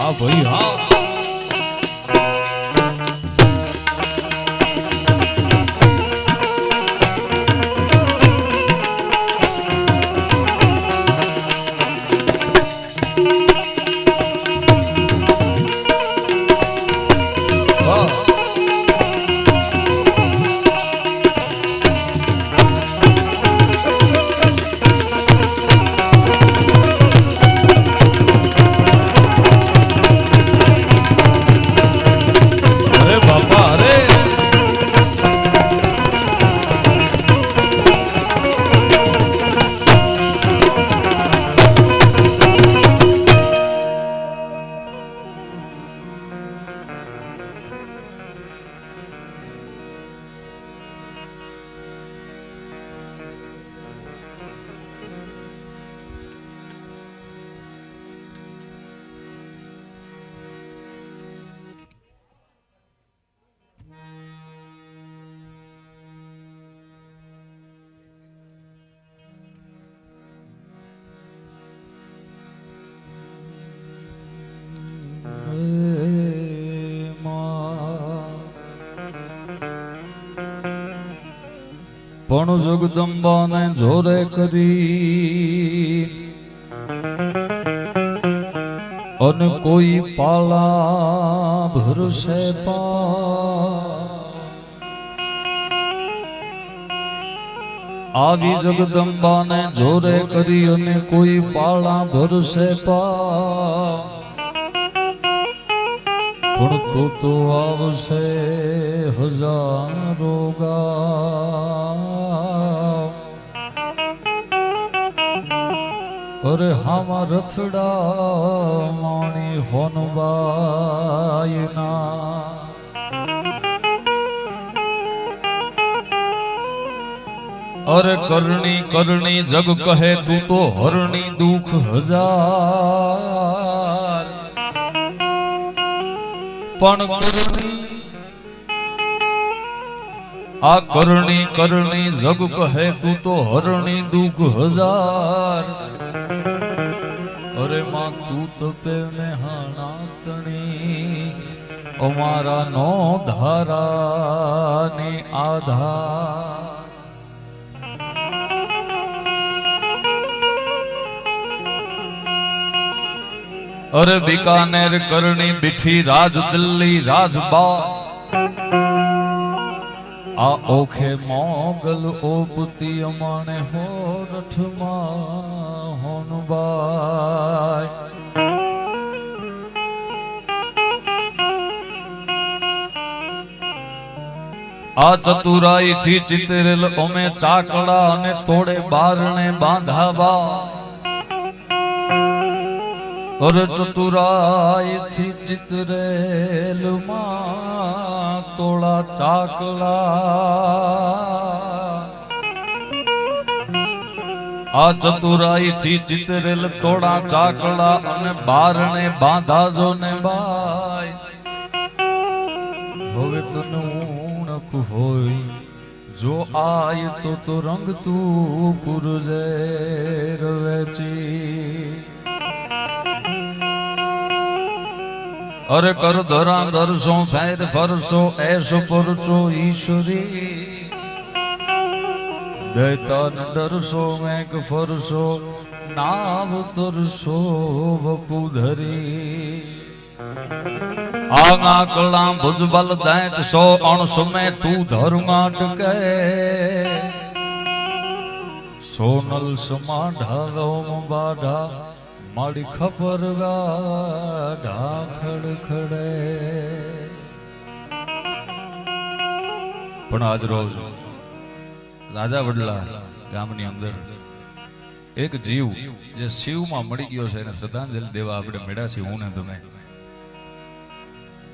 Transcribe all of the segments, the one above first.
હા ભાઈ હા પણ જગદંબાને જોરે કરી અને કોઈ પાલા ભરસે આવી જગદંબાને જોરે કરી અને કોઈ પાલા ભરસે પણ તો આવશે હજારો અરે હામાં રથડા માણી હોનબાઈના અરે કરણી કરણી જગ કહે તું તો હરણી દુઃખ હજાર પણ આ કરણી કરણી જગ કહે તું તો હરણી દુઃખ હજાર અરે માં તું તપે ને હાણાતણી અમારા નો ધારા ને આધાર અરે બીકાનેર કરણી બીઠી રાજ દિલ્હી રાજબા આ ઓખે મોગલ ઓપતી અમાણે હો રઠમાં હોનબાઈ આ ચતુરાઈ થી ચિતરેલ અમે ચાકડા અને તોડે બારણે બાંધાવા અરે ચતુરાઈ થી ચિતરેલ માં તોડા ચાકલા આ ચતુરાઈ થી ચિતરેલ તોડા ચાકલા અને બારણે બાંધાજો ને બાઈ હવે તને ઉણપ હોય જો આય તો રંગ તું પુરજે રવેચી અરે કર ધરા દરસો ફેર ફરસો એસો પરચો ઈશ્વરી દૈતાન ડરસો મેઘ ફરસો નાવ તરસો વપુધરી આંગા કળા ભુજબલ દૈત સો અણસો મેં તું ધર્માટ કે સોનલ સમા ઢાલો બાઢા મારી ખબર ગાઢા ખડખડે પણ આજ રોજ રાજા વડલા ગામની અંદર એક જીવ જે શિવમાં મળી ગયો છે એને શ્રદ્ધાંજલિ દેવા આપણે મળ્યા છીએ હું ને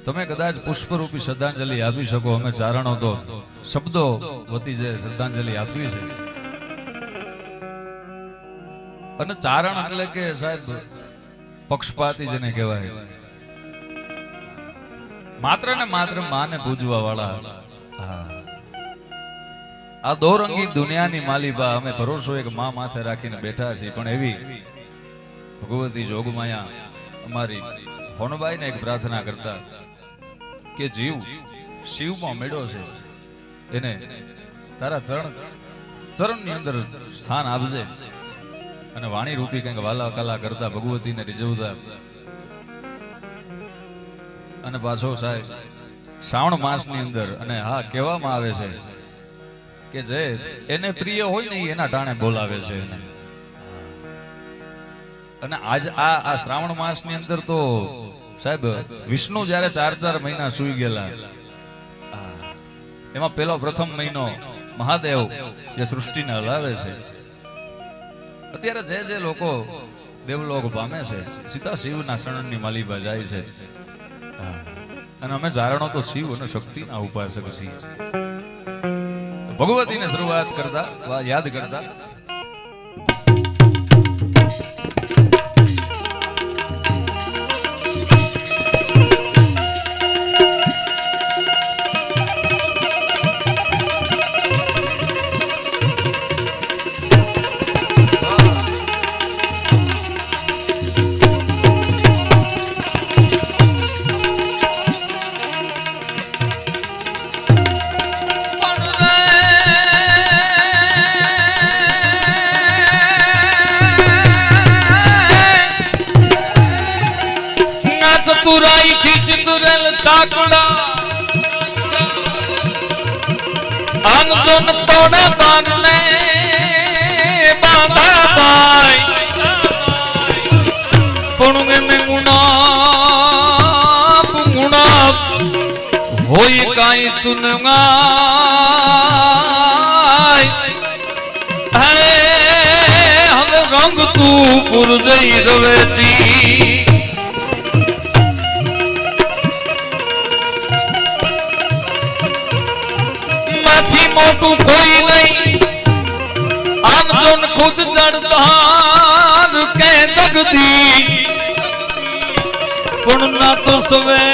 તમે કદાચ પુષ્પરૂપી શ્રદ્ધાંજલિ આપી શકો અમે ચારણો તો શબ્દો વતી જે શ્રદ્ધાંજલિ આપી છે અને ચારણ એટલે કે સાહેબ પક્ષપાતી જેને કહેવાય માત્ર ને માત્ર માને પૂજવા વાળા આ દોરંગી દુનિયાની માલિબા અમે ભરોસો એક માં માથે રાખીને બેઠા છીએ પણ એવી ભગવતી જોગમાયા અમારી હોનબાઈને એક પ્રાર્થના કરતા કે જીવ શિવમાં મેળો છે એને તારા ચરણની અંદર સ્થાન આપજે અને વાણી રૂપી કંઈક વાલા કલા કરતા ભગવતીને રીઝવતા અને પાછો સાહેબ શ્રાવણ માસની અંદર અને હા કહેવામાં આવે છે કે જે એને પ્રિય હોય ને એના ટાણે બોલાવે છે એને. અને આજ આ શ્રાવણ માસની અંદર તો સાહેબ વિષ્ણુ જ્યારે 4 મહિના સૂઈ ગયેલા એમાં પેલો પ્રથમ મહિનો મહાદેવ જે સૃષ્ટિને હલાવે છે. અત્યારે જે લોકો દેવલોક પામે છે સીતા શિવના શરણની માલિબા જાય છે અને અમે જાણો તો શિવ અને શક્તિના ઉપાસક છીએ. ભગવતીને શરૂઆત કરતા યાદ કરતા चतुराई थी चितुरल चाकड़ा अनसुन तोड़ा तारने बांधा पाई पुणुगे में गुणा होई काई तुनगाई है हम रंग तू पुरजई रवेची मोटू कोई नहीं आम जोन खुद जड़दार के जगदी पुण्य तो सवे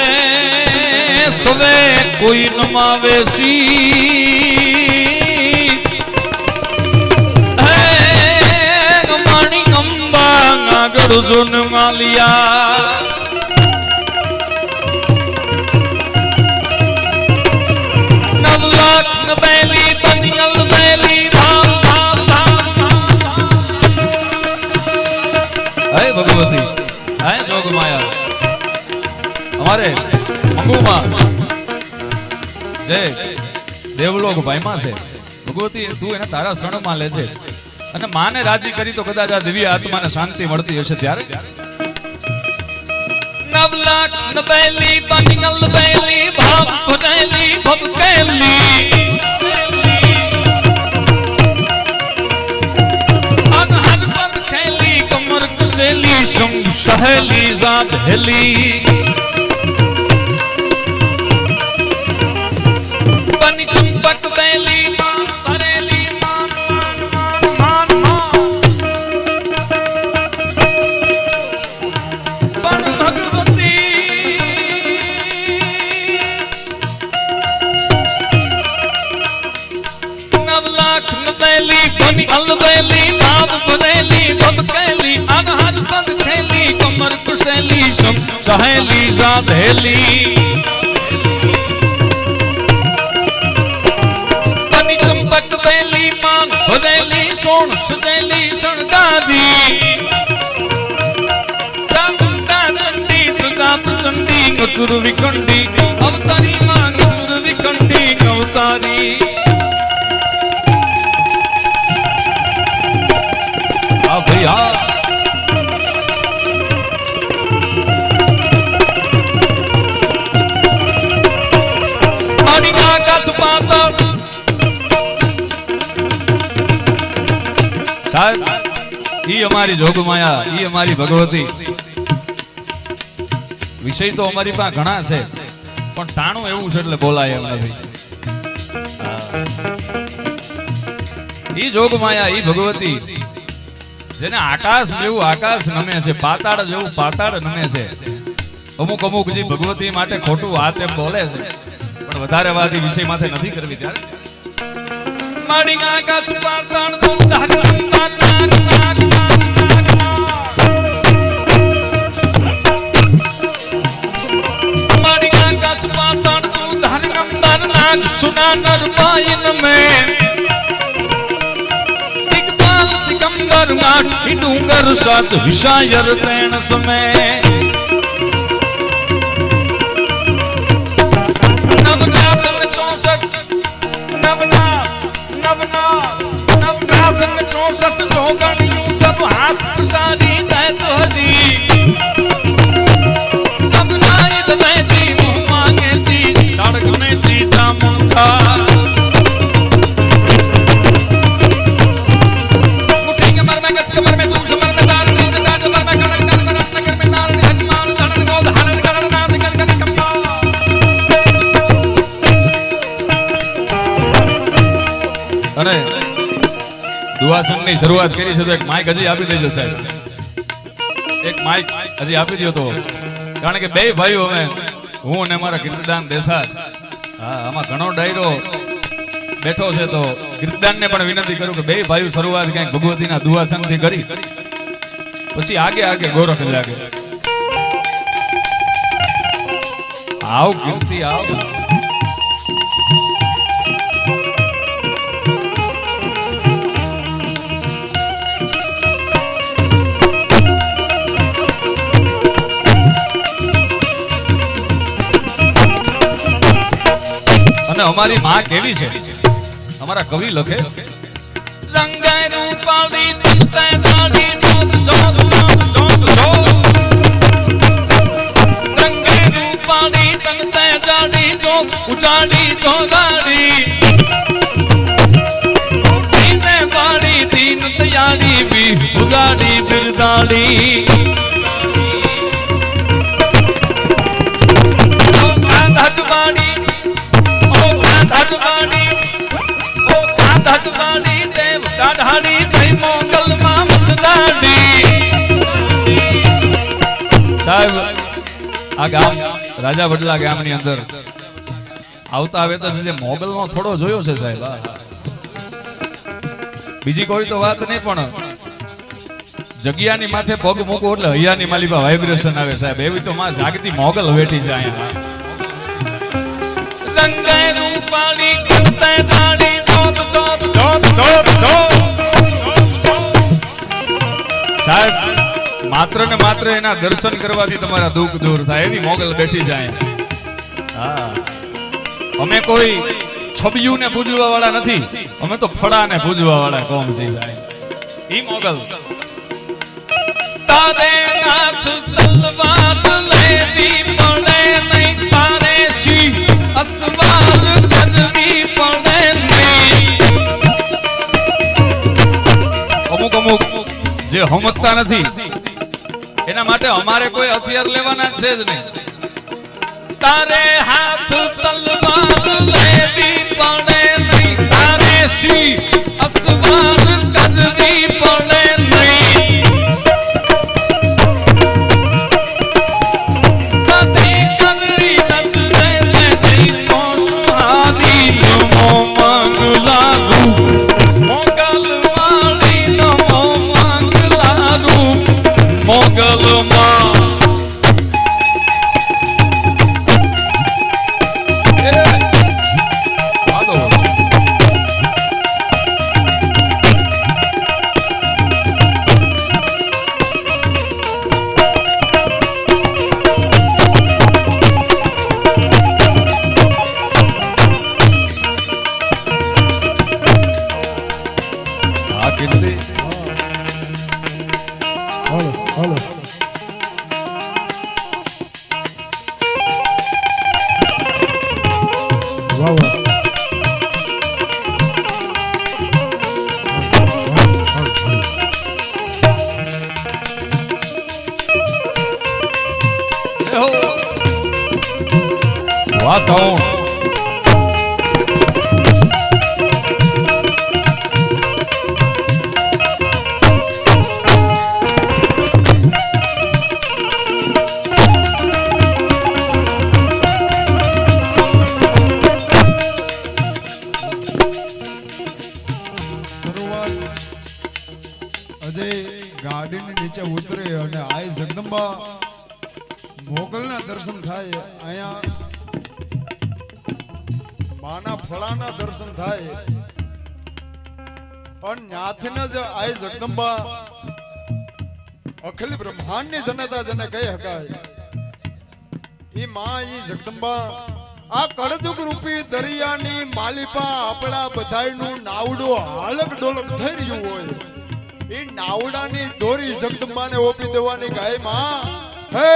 सवे कोई नमावेसी माणी अंबा नागड़ जोन मालिया बैली बनियल बैली धाम धाम धाम હે ભગવતી હે જોગ માયા અમારે મંગુમાં જે દેવલોક ભાઈમાં છે ભગવતી તું એને તારા શરણમાં લેજે અને માને રાજી કરી તો કદાચ આ દિવ્ય આત્માને શાંતિ મળતી હશે ત્યારે. नवलाख बैली बनियल बैली भाव भरेली भबकेली सहेली जात हेली बनी चुंबक बैली मान भरेली मान मान मान मान भगवती नवलाख बैली बनी अलबैली भाव भरेली भबकेली अनहद बंद खेली कमर कुशेली सब सहेली जाधेली बनी चंपक बेली मान भदेली सोन सदेली सणदादी चामुंडा चंडी तुजाप चंडी कचुर विकंडी अवतारी मान कचुर विकंडी अवतारी आ भैया સાહેબ ઈ અમારી જોગમાયા ઈ અમારી ભગવતી વિષય તો અમારી પાસે ઘણા છે પણ ટાણું એવું છે એટલે બોલાય એમ નથી. ઈ જોગમાયા ઈ ભગવતી જેને આકાશ જેવું આકાશ નમે છે પાતાળ જેવું પાતાળ નમે છે. અમુક અમુક જે ભગવતી માટે ખોટું વાત એમ બોલે છે પણ વધારે વાત ઈ વિષય માથે નથી કરવી. ત્યારે માડી આકાશ પાતાળ તું ધાગ નાગ નાગ નાગ नाग सुना नरपाइन में दिग्पाल दिगंबर गाठी डूंगर सास विशायर तैण समय नवनाथ में 64 जोगणियों सब हाथ सारी दे तो हजी नवनाथ में जी मुँह मांगे जी सड़क में जी चामुंडा मुट्ठी के मर में गच के मर में दूर से मर में दार में दार में कड़क कड़क कड़क नगर में नाल हजमान धड़न गोद हरण करण नाथ कर कर कम्मा अरे दुआ संघ ની શરૂઆત કરી છે તો એક માઈક હજી આપી દેજો સાહેબ એક માઈક હજી આપી દો તો કારણ કે બે ભાઈઓ હવે હું અને મારા કીર્તનદાન દેથા હા આમાં ઘણો ડાયરો બેઠો છે તો કીર્તનદાનને પણ વિનંતી કરું કે બે ભાઈઓ શરૂઆત કંઈક ભગવતીના દુઆ સંઘથી કરી પછી આગે આગે ગોરખ લાગે આવ કીર્તિ આવ हमारी मां केवी छे हमारा कवि लखे रंगे रूपाली तंते दाढ़ी जोत जोत जोत जोत जोत रंगे रूपाली तंते दाढ़ी जोत उजाड़ी जोगाड़ी दीने बाड़ी दीन दयाली भी उजाड़ी बिरदाड़ी साहब आ गाम राजा वडला गामनी अंदर आवता आवे तो जे मोगल नो थोड़ो जोयो छे साहेब बीजी कोई तो बात नहीं पण जगियानी माथे पग मूको એટલે હૈયાની માલીપા વાઇબ્રેશન આવે સાહેબ એવી તો માં જાગતી મોગલ બેઠી છે અહીંયા રંગે રૂપાળી કરતે દાડી જોત જોત જોત જોત જોત સાહેબ मात्र ने मात्र एना दर्शन करवाथी तमारा दुख दूर थाय एवी मोगल बैठी जाए हाँ अमे कोई छबियू ने पूजवा वाला नथी अमे तो फड़ा ने पूजवा वाला कौम छे जाए ई मोगल तारे नाथ तलवार लेवी पड़े नहीं तारे शी असवार गजबी पड़े नहीं अमुक अमुक जे हमतता नथी एना माटे हमारे कोई हथियार लेवाना छे ज नहीं तारे हाथ तलवार लेवी पड़े नहीं तारे शी असवार गजबी पड़े नहीं कदी कलरी नजरे तेरी तो सुहारी नमो मंगलारू मोगल वाली नमो मंगलारू मोगल मां sound. गाड़ी ने नीचे उतरे અને આ જગદંબા મોગલના દર્શન થાય આયા માના ફળાના દર્શન થાય અને ન્યાથીને જ આય જગદંબા અખિલ બ્રહ્માંડની જનતા જેને કહી શકાય ઈ માં ઈ જગદંબા આ કળજુગ રૂપી દરિયાની માલિપા આપણા બધાયનું નાવડું હાલક ડોલક થઈ રહ્યું હોય ઈ નાવડાની દોરી જગદંબાને ઓપી દેવાની ગાય માં હે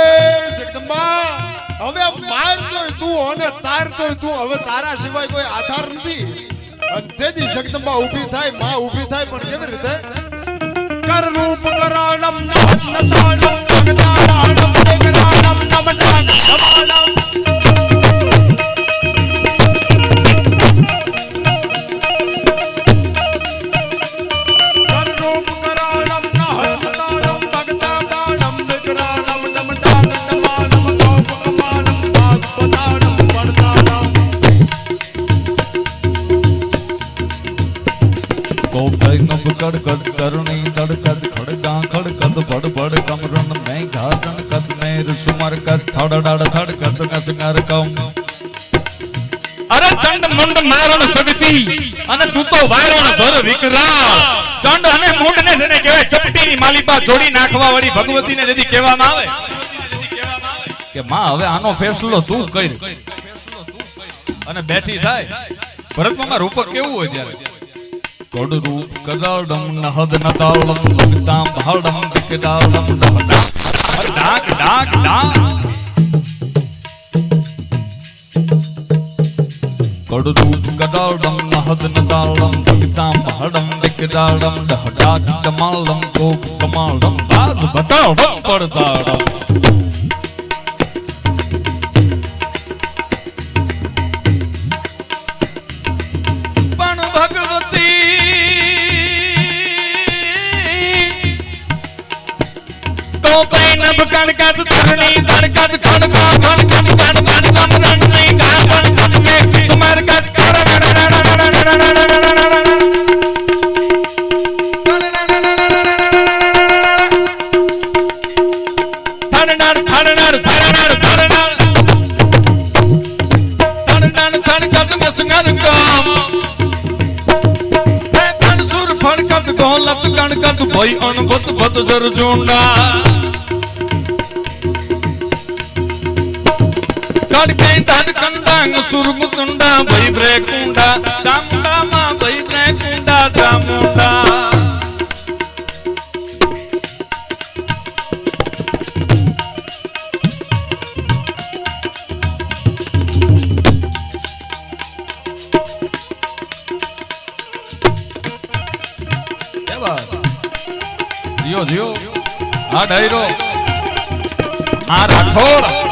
જગદંબા હવે માર તો તું અને તાર તો તું હવે તારા સિવાય કોઈ આધાર નથી અને તેથી જગદંબા ઊભી થાય માં ઊભી થાય પણ કેવી રીતે કર રૂપ કરાણમ નતાણમ જગદાણમ જગદાણમ નમનામ નમાણમ कड़ कड़ करणी तड़कद खड़गा खड़कद बड़ बड़ कमरन में घाटन कद मेर सुमर कद थड़ड़ड़ थड़कद कसंगर कम અરે ચંડ મુંડ મારણ સગસી અને તું તો વારણ ભર વિકરાળ ચંડ અને મુંડ ને જેને કહેવાય ચપટીની માલિપા જોડી નાખવા વાળી ભગવતીને જેથી કહેવામાં આવે કે માં હવે આનો ફેસલો તું કર અને બેઠી થાય ભરતમાં રૂપક કેવું હોય ત્યારે કોડ રૂપ કદાડમ નહદ નતાળમ લગતામ ભાડમ દિકડાળમ દહડા ડાક ડાક ડાક કોડ રૂપ કદાડમ નહદ નતાળમ લગતામ ભાડમ દિકડાળમ દહડા કમાળમ કોપ કમાળમ બાજ બતાળમ પડતાળમ કણકત ધરણી ધડકત ખડકા ખડકત કડ કડ કમરણની ગાગણ કદ મે સુમર કદ થડનડ થડનડ થડનડ થડનડ થડનડ થડકત મસંગર કામ હે કણસુર ફડકત ગોલત કણકત ભઈ અનભત ભત જર જોંડા કડકે તડ કંડાંગ સુરમુકુંડા ભઈ બ્રેકુંડા ચામુંડા માં ભઈ બ્રેકુંડા ચામુંડા કે વાત જીઓ જીઓ આ ડાયરો આ રાઠોડ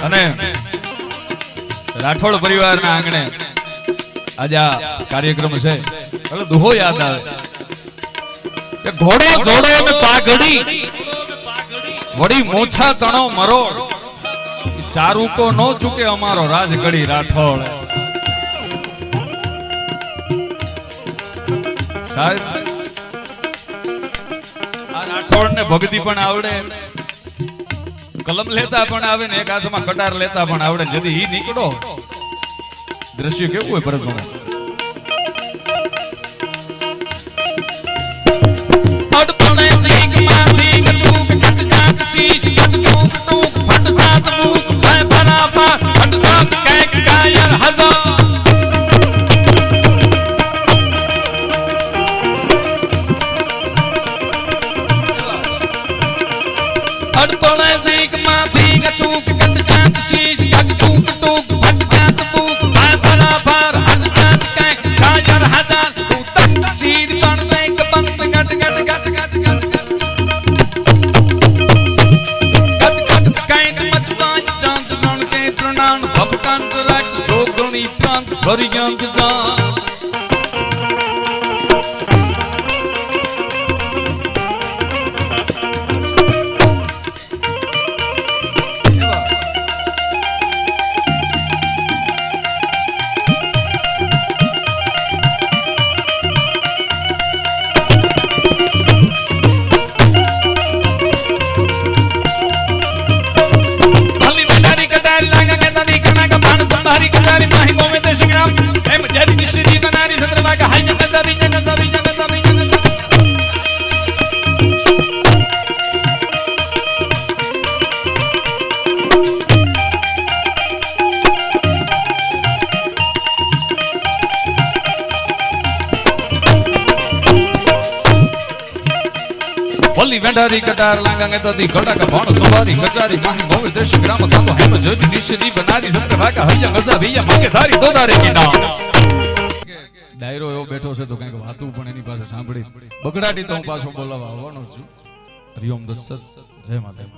અને રાઠોડ પરિવારના આંગણે આજે આ કાર્યક્રમ છે એટલે દુહો યાદ આવે કે ઘોડો જોડો ને પાઘડી વડી મોછા ચણો મરો ચારુકો નો ચૂકે અમારો રાજગડી રાઠોડ સાહેબ આ રાઠોડ ને ભક્તિ પણ આવડે કલમ લેતા પણ આવે ને એક હાથમાં કટાર લેતા પણ આવડે જદી ઈ નીકળો દ્રશ્ય કેવું હોય ભરતભાઈ અડપણે જીક માંથી કચુક કટ જાત શીશ કસકુક ટુક ફટ જાત મુક ભાઈ બરાબર ફટ જાત કેક કાયર હજાર અડપણે જીક માંથી કચુક કટ જાત શીશ કસકુક ટુક ફટ જાત મુક ભાઈ બરાબર ફટ જાત કેક કાયર હજાર તું તક શીર પણ દેખ બંધ ગટ ગટ ગટ ગટ ગટ ભપકાંત રાખ જોગણી પ્રાંત ભરી ગંગ જા પલ્લી વેંઢારી કટાર લાંગા ગેતાથી કટાકા ભણ સવારી કચારી માહી મોવે દેશ ગ્રામ કાકો હેમ જોજી નિશ્ચિત બનારી સંત વાકા હૈયા ગજા ભૈયા માગે ધારી દોદારે કીના ડાયરો એવો બેઠો છે તો કંઈક વાતું પણ એની પાસે સાંભળી બગડાટી તો હું પાછો બોલાવવા આવવાનો છું. હરિઓમ દત્સત જય માતા.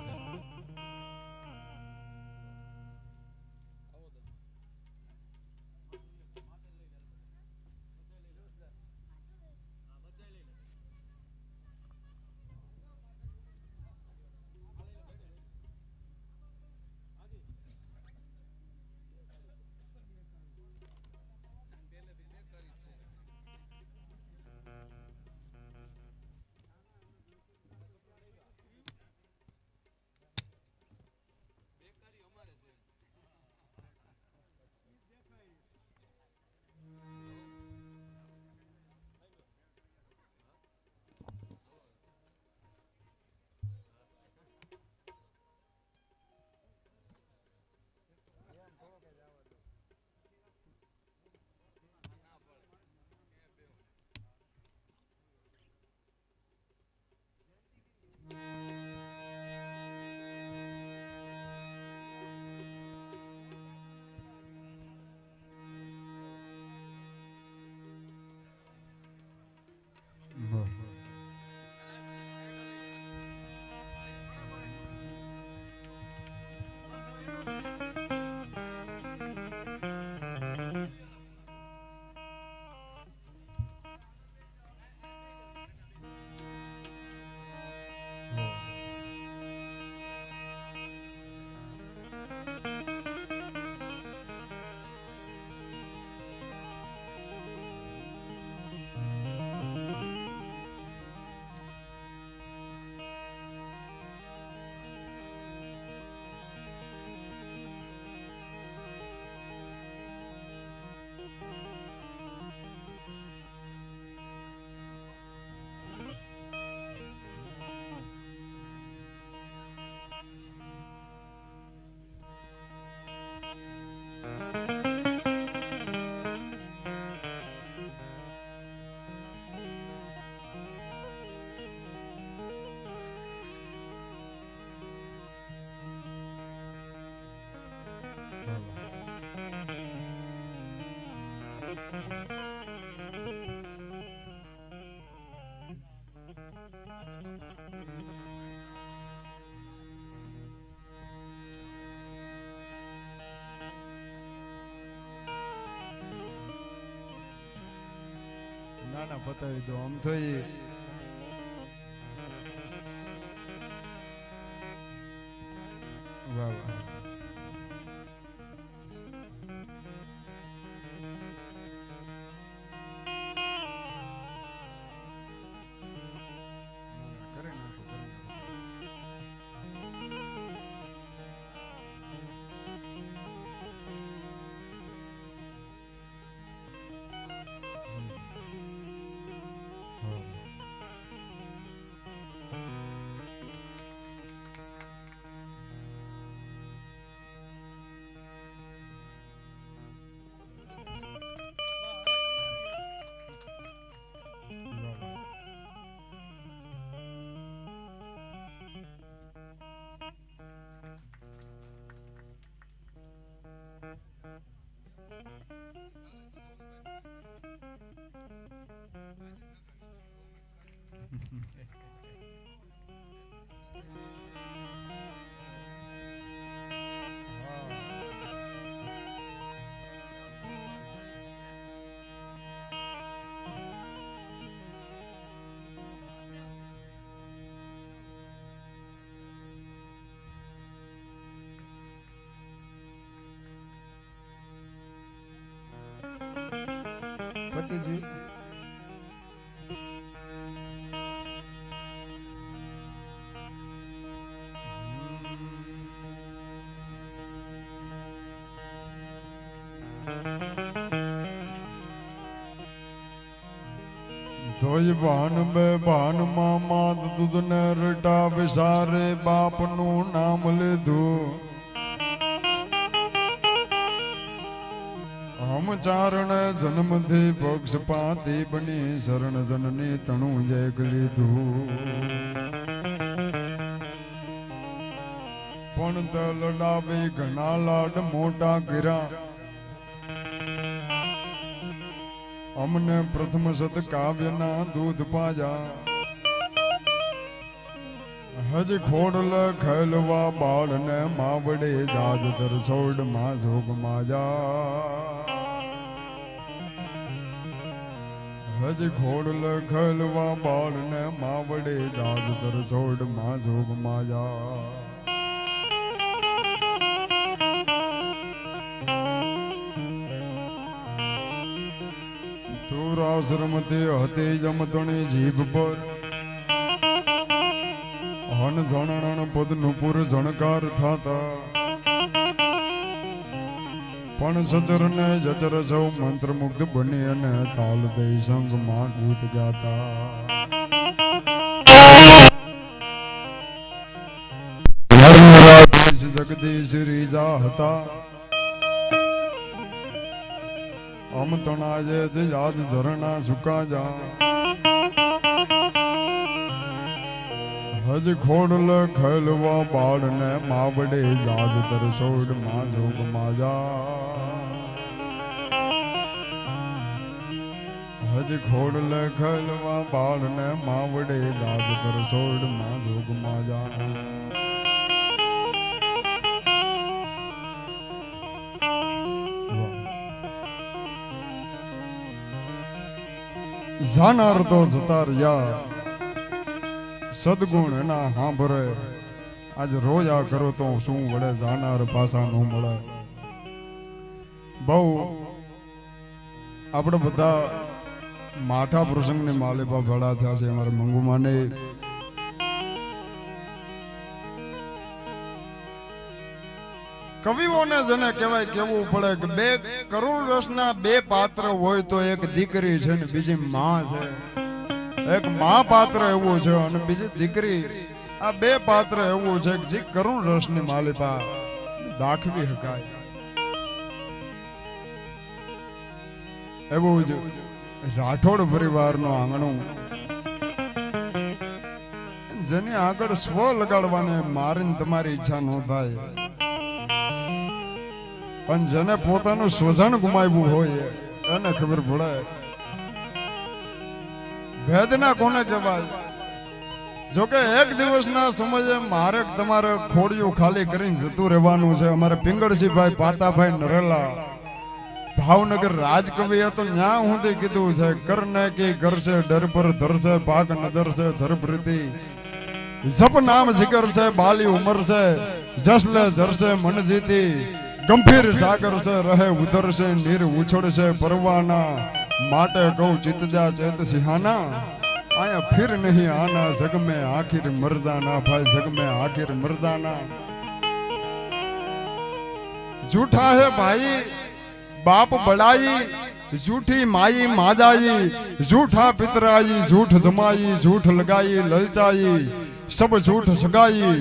ના ના પતાવી દો આમ તો એ વાહ વાહ પતિજી ધોઈ ભાન બે ભાન માં દૂધ ને રટા વિસારે બાપ નું નામ લીધું હમ ચારણ જન્મ થી પક્ષપાતી બની શરણ જનની તણું જય લીધું પણ તે લડાવે ઘણા લાડ મોટા કર્યા. અમને પ્રથમ સત કાવ્યના દૂધ પાજા. હજી ખોડલ ખેલવા બાળને માવડે જાજ દરસોડ માં જોગ માજા. હજી ખોડલ ખેલવા બાળને માવડે જાજ દરસોડ માં જોગ માજા. તુરાશ્રમથી હતી જમતણી જીભ પર હન જણણ પદનું પુર જણકાર થાતા. પણ સચર ને જચર સૌ મંત્રમુગ્ધ બની અને તાલ દઈ સંગમાં ગીત ગાતા. જગદીશ રીજા હતા અમતણા જે યાદ ઝરણા સુકા જા. હજ ખોડલ ખેલવા બાળને માવડે યાદ તરસોડ માં જોગ માજા. હજ ખોડલ ખેલવા બાળને માવડે યાદ તરસોડ માં જોગ માજા. જાનાર તો જતા રહ્યા સદગુણ એના સાંભળે. આજ રોજ આ કરો તો શું વડે જાનાર પાસા નો મળે. બહુ આપણે બધા માઠા પ્રસંગની માલિપા ભેળા થયા છે. અમારા મંગુમાને કવિઓને જેને કહેવાય કેવું પડે કે બે કરુણ રસના બે પાત્ર હોય તો એક દીકરી છે ને બીજી માં છે. એક માં પાત્ર એવું છે અને બીજી દીકરી. આ બે પાત્ર એવું છે કે જે કરુણ રસની માલિપા દાખવી શકાય એવું જ રાઠોડ પરિવારનું આંગણું જેની આગળ સ્વ લગાડવાને મારીને તમારી ઈચ્છા ન થાય. પણ જેને પોતાનું સ્વજન ગુમાવ્યું હોય એને ખબર પડે વેદના કોને કહેવાય. જોકે એક દિવસના સમયે મારે તમારે ખોડિયું ખાલી કરીને જતું રહેવાનું છે. અમારે પિંગળસિંહભાઈ પાતાભાઈ નરેલા ભાવનગર રાજકવિએ તો ન્યા સુધી કીધું છે કરને કી ઘર છે ડર પર ધરશે ભાગ નદર છે ધરપ્રીતિ જપ નામ જીગર છે બાલી ઉમર છે જસલે જરસે મન જીતી ગંભીર સાગર છે રહે ઉધર છે નીર ઉછળશે પરવાના માટે કહું ચિતજા ચેત સિંહાના આયા ફિર નહીં આના જગ में आखिर मर्दाना भाई जग में आखिर मर्दाना. झूठा है भाई बाप बड़ाई झूठी माई मादाई झूठा पितराई झूठ जमाई झूठ लगाई ललचाई सब झूठ सगाई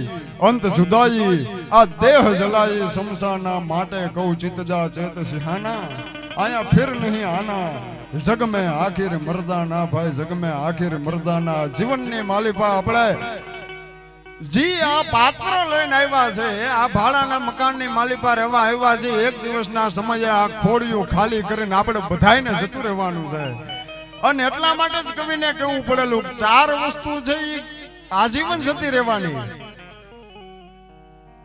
अंत जुदाई आ देह जलाई शमशाना माटे कहूं चितजा चेत सिहाना आया फिर नहीं आना जग में आखिर मर्दाना भाई जग में आखिर मर्दाना. जीवन ने मालिपा આપણે જી આ પાત્ર લઈને આવ્યા છે. આ ભાડાના મકાનની માલિપા રહેવા આવ્યા છે. એક દિવસના સમયે આ ખોડિયું ખાલી કરીને આપણે બધાયને જતું રહેવાનું છે. અને એટલા માટે જ કવિને કહેવું પડેલું ચાર વસ્તુ છે એ આજીવન જતી રહેવાની.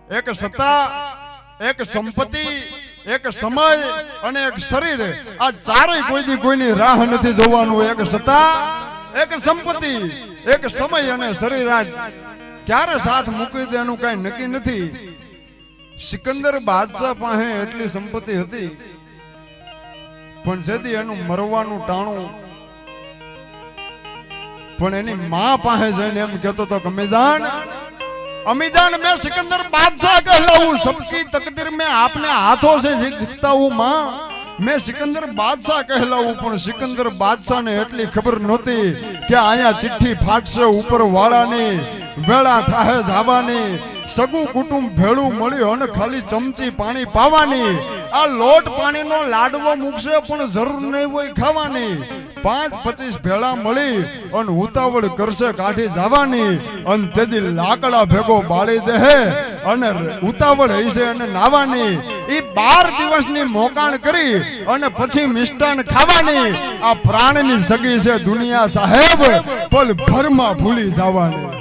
એક સત્તા, એક સંપત્તિ, એક સમય અને એક શરીર. આ ચારેય કોઈ દી કોઈની રાહ નથી જોવાનું. એક સત્તા, એક સંપત્તિ, એક સમય અને શરીર આજ ક્યારે સાથ મૂકી દે એનું કઈ નક્કી નથી. સિકંદર બાદશાહ પાસે એટલી સંપત્તિ હતી પણ જેથી એનું મરવાનું ટાણું પણ એની માં પાસે જઈને એમ કહેતો તો अमीजान मैं सिकंदर बादशाह कहलाऊं सबकी तकदीर में आपने हाथों से जीतता हूं मां मैं सिकंदर बादशाह कहलाऊं पण सिकंदर बादशाह ने एटली खबर नहोती कि आया चिट्ठी फाटसे ऊपर वाळानी वेळा थाहे जावानी सगु कुटुंब भेळू मळ्यो अने खाली चमची पाणी पावानी आ लोट पाणीनो लाडવો મૂકશે પણ જરૂર નહીં હોય ખાવાની 5-25 ભેળા મળી અને ઉતાવળ કરશે કાઢી જવાની અને તેદી લાકડા ભેગો બાળી દે અને ઉતાવળ હશે અને નાવાની ઈ 12 દિવસની મોકાણ કરી અને પછી મિષ્ટાન ખાવાની આ પ્રાણની સગી છે દુનિયા સાહેબ પલ ભરમાં ભૂલી જવાની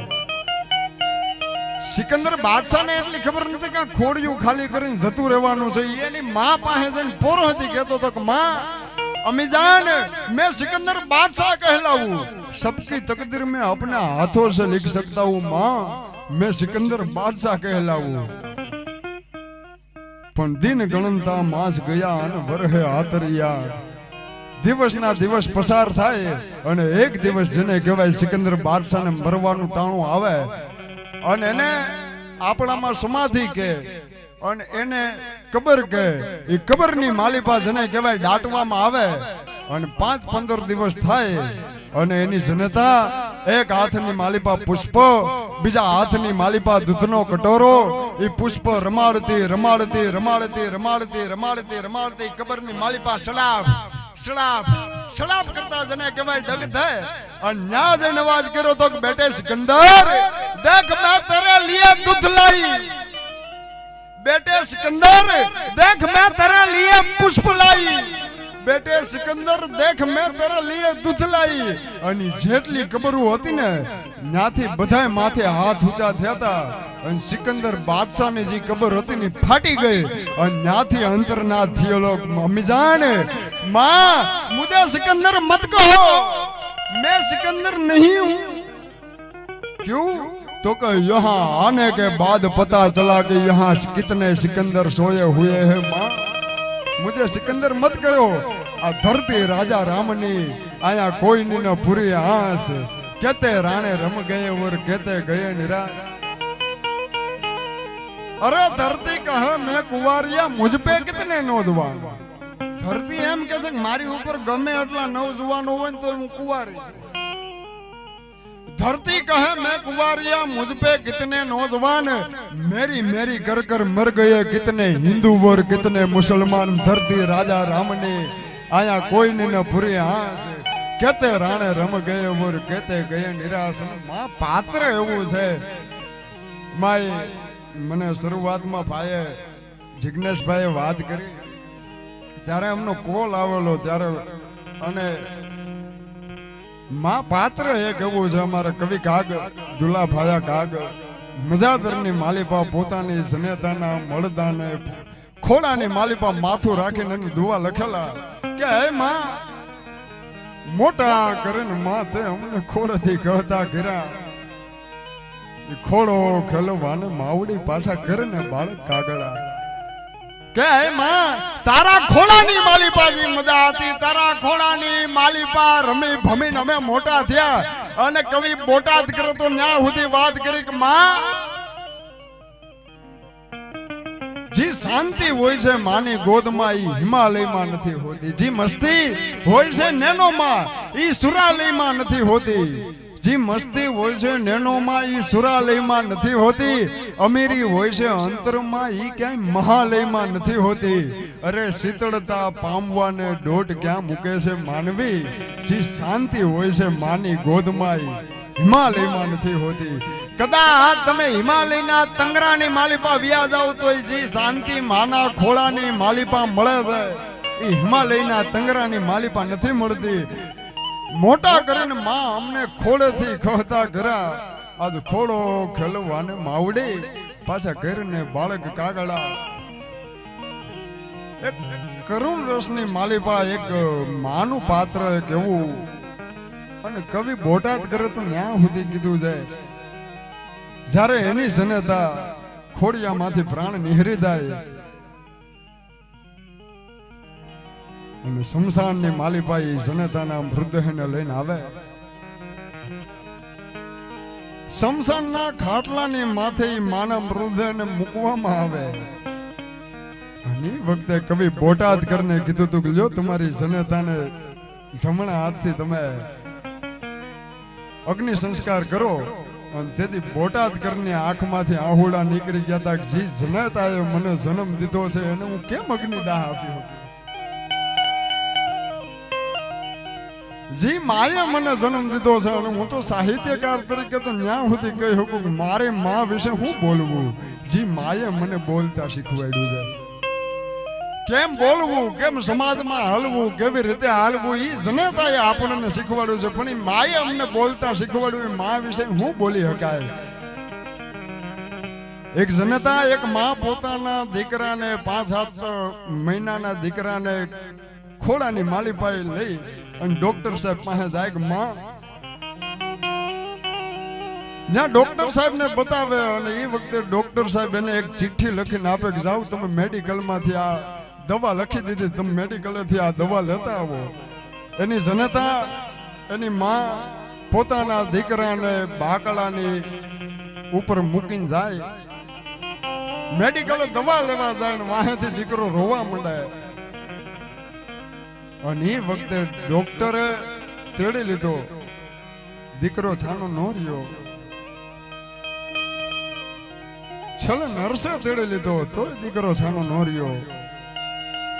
સિકંદર બાદશાહને એટલી ખબર નથી કે ખોડિયું ખાલી કરીને જતું રહેવાનું છે એની માં પાસે જઈને પોરો હતી કહેતો તો કે માં अम्मी जान मैं सिकंदर बादशाह कहलाऊं सबकी तकदीर में अपने हाथों से लिख सकता हूं मां मैं सिकंदर बादशाह कहलाऊं पण दिन गणनता मास गया અને વરહે આતરિયા દિવસના દિવસ પસાર થાય અને એક દિવસ જેને કહેવાય સિકંદર બાદશાહને મરવાનું ટાણું આવે અને એને આપણામાં સમાધિ કે અને એને કબર કે એ કબરની માલિપા જેને કહેવાય દાટવામાં આવે અને 5-15 દિવસ થાય અને એની જનતા એક હાથની માલિપા પુષ્પ બીજા હાથની માલિપા દૂધનો કટોરો એ પુષ્પ રમાડતી રમાડતી રમાડતી રમાડતી રમાડતી રમાડતી કબરની માલિપા સલાપ સલાપ સલાપ કરતા જેને કહેવાય ડગ થાય અને ન્યા જઈને અવાજ કર્યો તો કે બેટે સિકંદર દેખ મેં તેરે લીએ દૂધ लाई बेटे सिकंदर देख मैं तेरे लिए पुष्प लाई बेटे सिकंदर देख मैं तेरे लिए दूध लाई અને જેટલી કબરો હતી ને ન્યાથી બધાય માથે હાથ ઊંચા થયા હતા અને સિકંદર બાદશાહની જે કબર હતી ને ફાટી ગઈ અને ન્યાથી અંતરનાથ થયેલો મમ્મી જાન मां मुझे सिकंदर मत कहो मैं सिकंदर नहीं हूं क्यों तो कि यहाँ आने के बाद पता चला कि यहाँ कितने सिकंदर सोए हुए हैं माँ मुझे सिकंदर मत करो आ धरती राजा रामनी आया कोई नहीं न पूरी आस कहते राणे रम गए और कहते गए निराश अरे धरती कहे मैं कुंवारिया मुझ पे कितने नौजवान धरती एम के मारी ऊपर गमे એટલા નવજુવાનો હોય તો હું કુંવારી धरती कहे मैं कुंवारिया मुझ पे कितने नौजवान मेरी मेरी कर कर मर गए कितने हिंदू और कितने मुसलमान धरती राजा राम ने आया कोई न पूरी हास कहते राणे रम गए और कहते गए निराश मां पात्र એવું છે માય મને શરૂઆતમાં ભાઈએ જિગ્નેશભાઈએ વાત કરી ત્યારે અમનો કોલ આવેલો ત્યારે અને માં પાત્ર એક એવું છે અમારા કવિ કાગ દુલા ભાયા કાગ મજાદરની માલિપા પોતાની જનેતાના મળદાને ખોડાની માલિપા માથું રાખીને દુઆ લખેલા કે હે માં મોટા કરીને માથે અમને ખોડેથી કહેતા ઘેરા ખોડો ખેલવાને માવડી પાછા કરીને બાળક કાગડા કે હે માં તારા ખોડાની માલિપા જી મજા હતી તારા ખોડાની માલિપા રમી ભમીને અમે મોટા થયા અને કવિ બોટાદ કરે તો ન્યા સુધી વાત કરી કે માં जी शांति होय छे मानी गोदमा ई हिमालय में नहीं होती जी मस्ती होय छे नैनो में ई सुरालय में नहीं होती जी मस्ती होय छे नैनो में ई सुरालय में नहीं होती अमीरी होय छे अंतर में ई क्या महालय में नहीं होती अरे शीतलता पामवा ने डोट क्या मुके छे मानवी जी शांति होय छे मानी गोदमा ई हिमालय में नहीं होती कदाच तमे हिमालयना तंगरानी मालिपा व्या जाओ तो जी शांति माना खोड़ानी मालिपा मळे छे ई हिमालयना तंगरानी मालिपा नथी मळती मोटा करीने मां अमने खोड़ेथी कहता घरा आज खोड़ो खेलवाने मावडी पाछा घरने बाळक कागड़ा एक करुण रसनी मालिपा एक मानु पात्र एक एवुं अने कवि बोटाद करे तो न्या सुधी कीधुं छे જ્યારે એની જનતા ખોડિયામાંથી પ્રાણ નિહરી જાય અને શમશાનની માલિપાઈ જનતાના મૃતદેહને લઈને આવે શમશાનના ખાટલાની માથે માના મૃતદેહને મૂકવામાં આવે અને વખતે કવિ બોટાદ કરીને કીધું તું કે લ્યો તમારી જનતાને જમણા હાથથી તમે અગ્નિ સંસ્કાર કરો તેથી બોટાદ કરીને આંખમાંથી આહુડા નીકળી ગયા હતા જી જનતાએ મને જન્મ દીધો છે એને હું કેમ અગ્નિદાહ આપ્યો જી માએ મને જન્મ દીધો છે અને હું તો સાહિત્યકાર તરીકે તો ન્યા સુધી કહી શકું કે મારી માં વિશે હું બોલવું જી માએ મને બોલતા શીખવાડ્યું છે. કેમ બોલવું, કેમ સમાજમાં હલવું, કેવી રીતે હાલવું, એ જનતાએ આપણને શીખવાડ્યું છે. પણ એ માએ અમને બોલતા શીખવાડ્યું. એ મા વિશે હું બોલી શકાય? એક જનતા, એક માં પોતાના દીકરાને 5-7 મહિનાના દીકરાને ખોળાની માલિપાઈ લઈ અને ડોક્ટર સાહેબ પાસે જાય કે માં, જ્યાં ડોક્ટર સાહેબ ને બતાવે અને એ વખતે ડોક્ટર સાહેબ એને એક ચિઠ્ઠી લખીને આપે કે જાઓ તમે મેડિકલમાંથી આ દવા લખી દીધી, તમે મેડિકલથી આ દવા લેતા આવો. એની જનતા, એની માં પોતાના દીકરાને બાકડાની ઉપર મૂકીને જાય, મેડિકલે દવા લેવા જાય ને વાહેથી દીકરો રોવા માંડે. અને એ વખતે ડોક્ટરે તેડી લીધો, દીકરો છાનો નો રહ્યો. છેલ્લે નર્સે તેડી લીધો તોય દીકરો છાનો નો રહ્યો.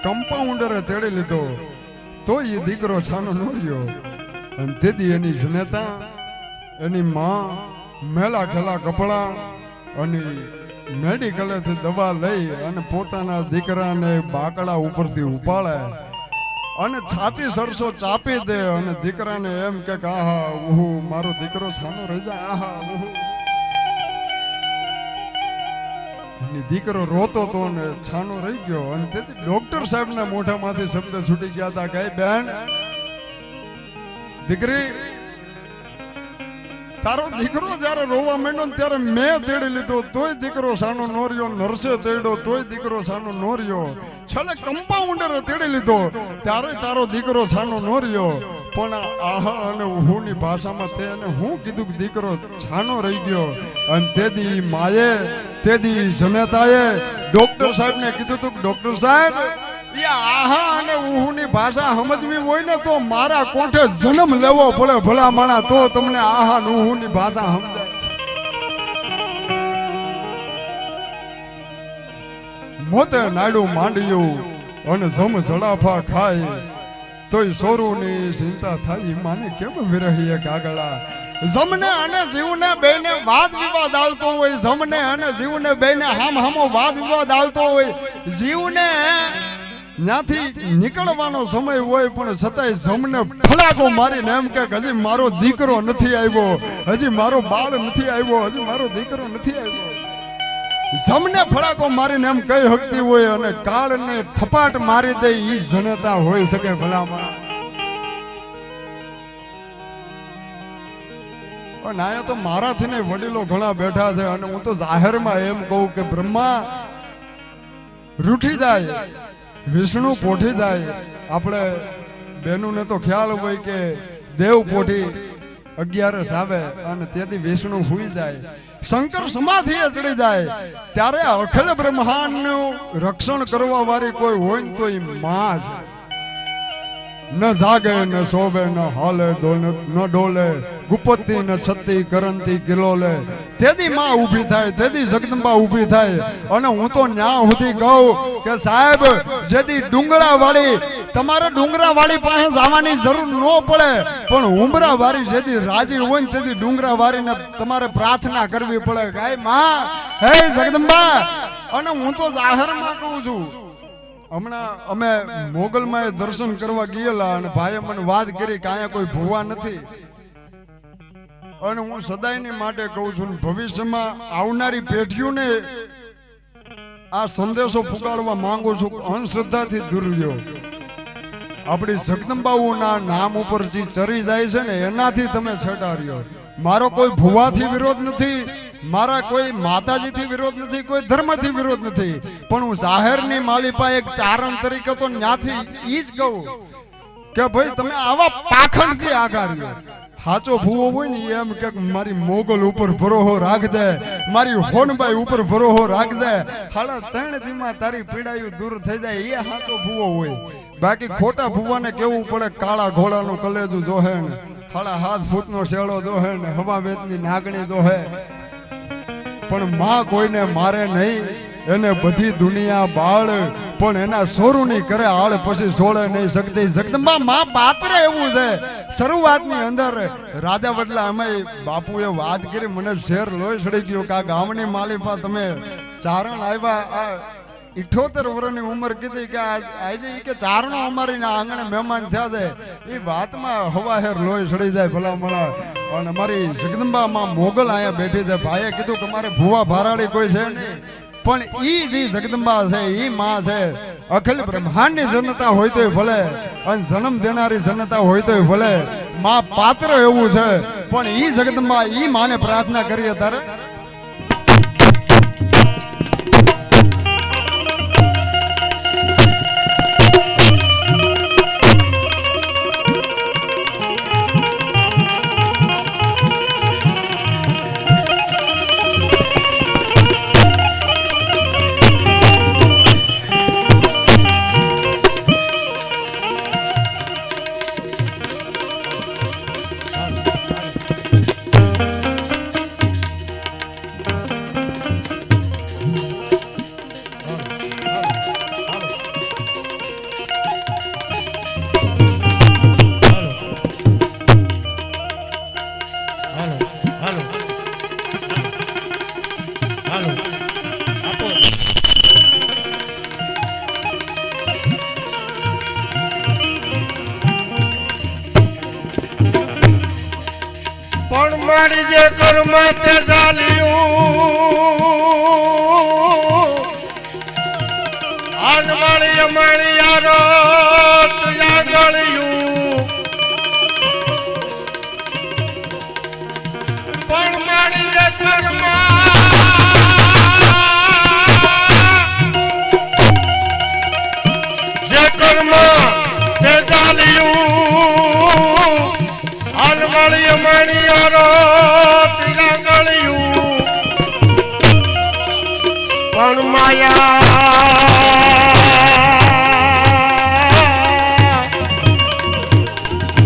કમ્પાઉન્ડરે તેડી લીધો તોય એ દીકરો છાનો નો રહ્યો. અને તેથી એની જનતા, એની માં મેલા ખેલા કપડા અને મેડિકલેથી દવા લઈ અને પોતાના દીકરાને બાકડા ઉપરથી ઉપાડે અને છાતી સરસો ચાપી દે અને દીકરાને એમ કે આહા ઉહુ મારો દીકરો છાનો રહી જાય, આહા ઉહુ. દીકરો રોતો તો ને છાનો રહી ગયો. અને તેથી ડોક્ટર સાહેબના મોઢામાંથી શબ્દ છૂટી ગયા હતા કે બેન, દીકરી, તારો દીકરો જયારે રોવા માંડ્યો ને ત્યારે મેં તેડી લીધો તોય દીકરો સાનો નો રહ્યો, નર્સે તેડ્યો તોય દીકરો સાનો નો રહ્યો, છેલ્લે કમ્પાઉન્ડરે તેડી લીધો ત્યારે તારો દીકરો સાનો નો રહ્યો. પણ આહા અને ઉહુની ભાષામાં તેને હું કીધું કે દીકરો છાનો રહી ગયો. અને તેથી માએ, તેથી જનતાએ ડોક્ટર સાહેબને કીધું હતું કે ડોક્ટર સાહેબ, એ આહા અને ઉહુની ભાષા સમજવી હોય ને તો મારા કોઠે જન્મ લેવો પડે ભલા માણા, તો તમને આહા અને ઉહુની ભાષા સમજાય. મોતે નાડું માંડ્યું અને જમ જડાફા ખાય તોય સોરુની ચિંતા થાય, માને કેમ વિરહીએ કાગળા. જમને અને જીવને બેને વાદ વિવાદ આવતો હોય, જમને અને જીવને બેને હામો વાદ વિવાદ આવતો હોય, જીવને ત્યાંથી નીકળવાનો સમય હોય પણ છતાંય જમને ફલાકો મારીને એમ કે હજી મારો દીકરો નથી આવ્યો, હજી મારો બાળ નથી આવ્યો, હજી મારો દીકરો નથી આવ્યો. જમને ફલાકો મારીને એમ કઈ હકતી હોય અને કાળને થપાટ મારી દે ઈ જનતા હોઈ શકે ભલામાં. પણ આયા તો મારાથી ને વડીલો ઘણા બેઠા છે અને હું તો જાહેરમાં એમ કહું કે બ્રહ્મા રૂઠી જાય, વિષ્ણુ પોઠી જાય. આપણે બેનુને તો ખ્યાલ હોય કે દેવ પોઠી 11 આવે અને તેથી વિષ્ણુ હુઈ જાય, શંકર સમાધિએ ચડી જાય, ત્યારે અખિલ બ્રહ્માંડનું રક્ષણ કરવા વાળી કોઈ હોય ને તો એ માં છે. ન જાગે ન શોભે ન હાલે ન ડોલે, ગુપતિ ન છતી કરંતી કિલોલે. તેથી માં ઊભી થાય, તેથી જગદંબા ઊભી થાય. અને હું તો ન્યા સુધી કહું કે સાહેબ, જેથી ડુંગરા વાળી, તમારે ડુંગરા વાળી પાસે જવાની જરૂર ન પડે, પણ ઉમરા વાળી જેથી રાજી હોય ને તેથી ડુંગરા વાળીને તમારે પ્રાર્થના કરવી પડે કે હે માં, હે જગદંબા. અને હું તો જાહેરમાં કહું છું, હમણાં અમે મોગલમાં દર્શન કરવા ગયેલા અને ભાઈએ મને વાત કરી કે અહીંયા કોઈ ભૂવા નથી. અને હું સદાયની માટે કહું છું, ભવિષ્યમાં આવનારી પેઢીઓને આ સંદેશો પુગાડવા માંગુ છું, અંધશ્રદ્ધાથી દૂર રહ્યો. આપણી જગદંબાઓના નામ ઉપર જે ચરી જાય છે ને એનાથી તમે છટા રહ્યો. મારો કોઈ ભૂવાથી વિરોધ નથી, મારા કોઈ માતાજીથી વિરોધ નથી, કોઈ ધર્મથી વિરોધ નથી, પણ હું જાહેરની માલિપા એક ચારણ તરીકે તો ન્યાથી ઈ જ કહું કે ભાઈ તમે આવા પાખંડથી આઘા રહ્યો. સાચો ભૂવો હોય ને એમ કે મારી મોગલ ઉપર ભરોહો રાખજે, મારી હોનબાઈ ઉપર ભરોહો રાખજે, 3.5 દીમાં તારી પીડાયું દૂર થઈ જાય, એ સાચો ભૂવો હોય. બાકી ખોટા ભૂવાને કેવું પડે કાળા ઘોડાનું કલેજું જોહે ને 7.5 ફૂટનો શેળો જોહે ને હવા વેતની નાગણી જોહે. પણ માં કોઈને મારે નહીં, એને બધી દુનિયા બાળ પણ એના સોરુની કરે આળ પછી સોળે નહીં શકતી. જગદંબા માં પાત્ર એવું છે. શરૂઆતની અંદર રાજા બદલા અમે બાપુએ વાત કરી, મને શેર લોહી સડી ગયો કે આ ગામની માલિપા તમે ચારણ આવ્યા, 78 વર્ષની ઉંમર કીધી કે આજે કે ચારણો અમારી ના આંગણે મહેમાન થયા છે. એ વાતમાં હવાહેર લોહી સડી જાય ભલા મળા. અને અમારી જગદંબા માં મોગલ અહીંયા બેઠી છે. ભાઈએ કીધું કે મારે ભુવા ભારાડી કોઈ છે નહીં, પણ ઈ જે જગદંબા છે ઈ માં છે. અખિલ બ્રહ્માંડની જનતા હોય તોય ભલે, અને જન્મ દેનારી જનતા હોય તોય ભલે, માં પાત્ર એવું છે. પણ ઈ જગદંબા ઈ માને પ્રાર્થના કરીએ તારે પણ મારી જે કર્મ તે ચાલ્યું, આજ મારી અમારી યારો ગળ્યું, પણ મારી જે કર્મ તે ચાલ્યું, આજ મારી અમારી યારો ગળ્યું, પણ માયા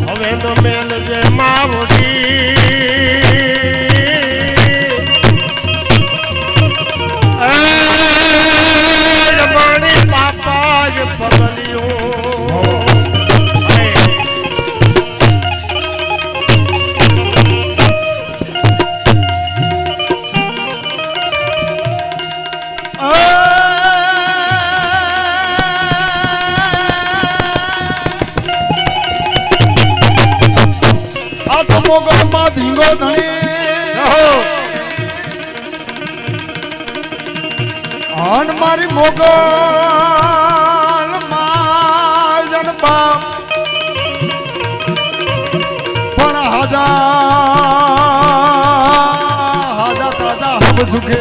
હવે તો મેલ જે માવડી મારી પાપા જ પગલ્યું. મોગલમાં ધીંગો ધણી અન મારી મોગલ માં જનબા પણ હાજા તાજા હબ સુખે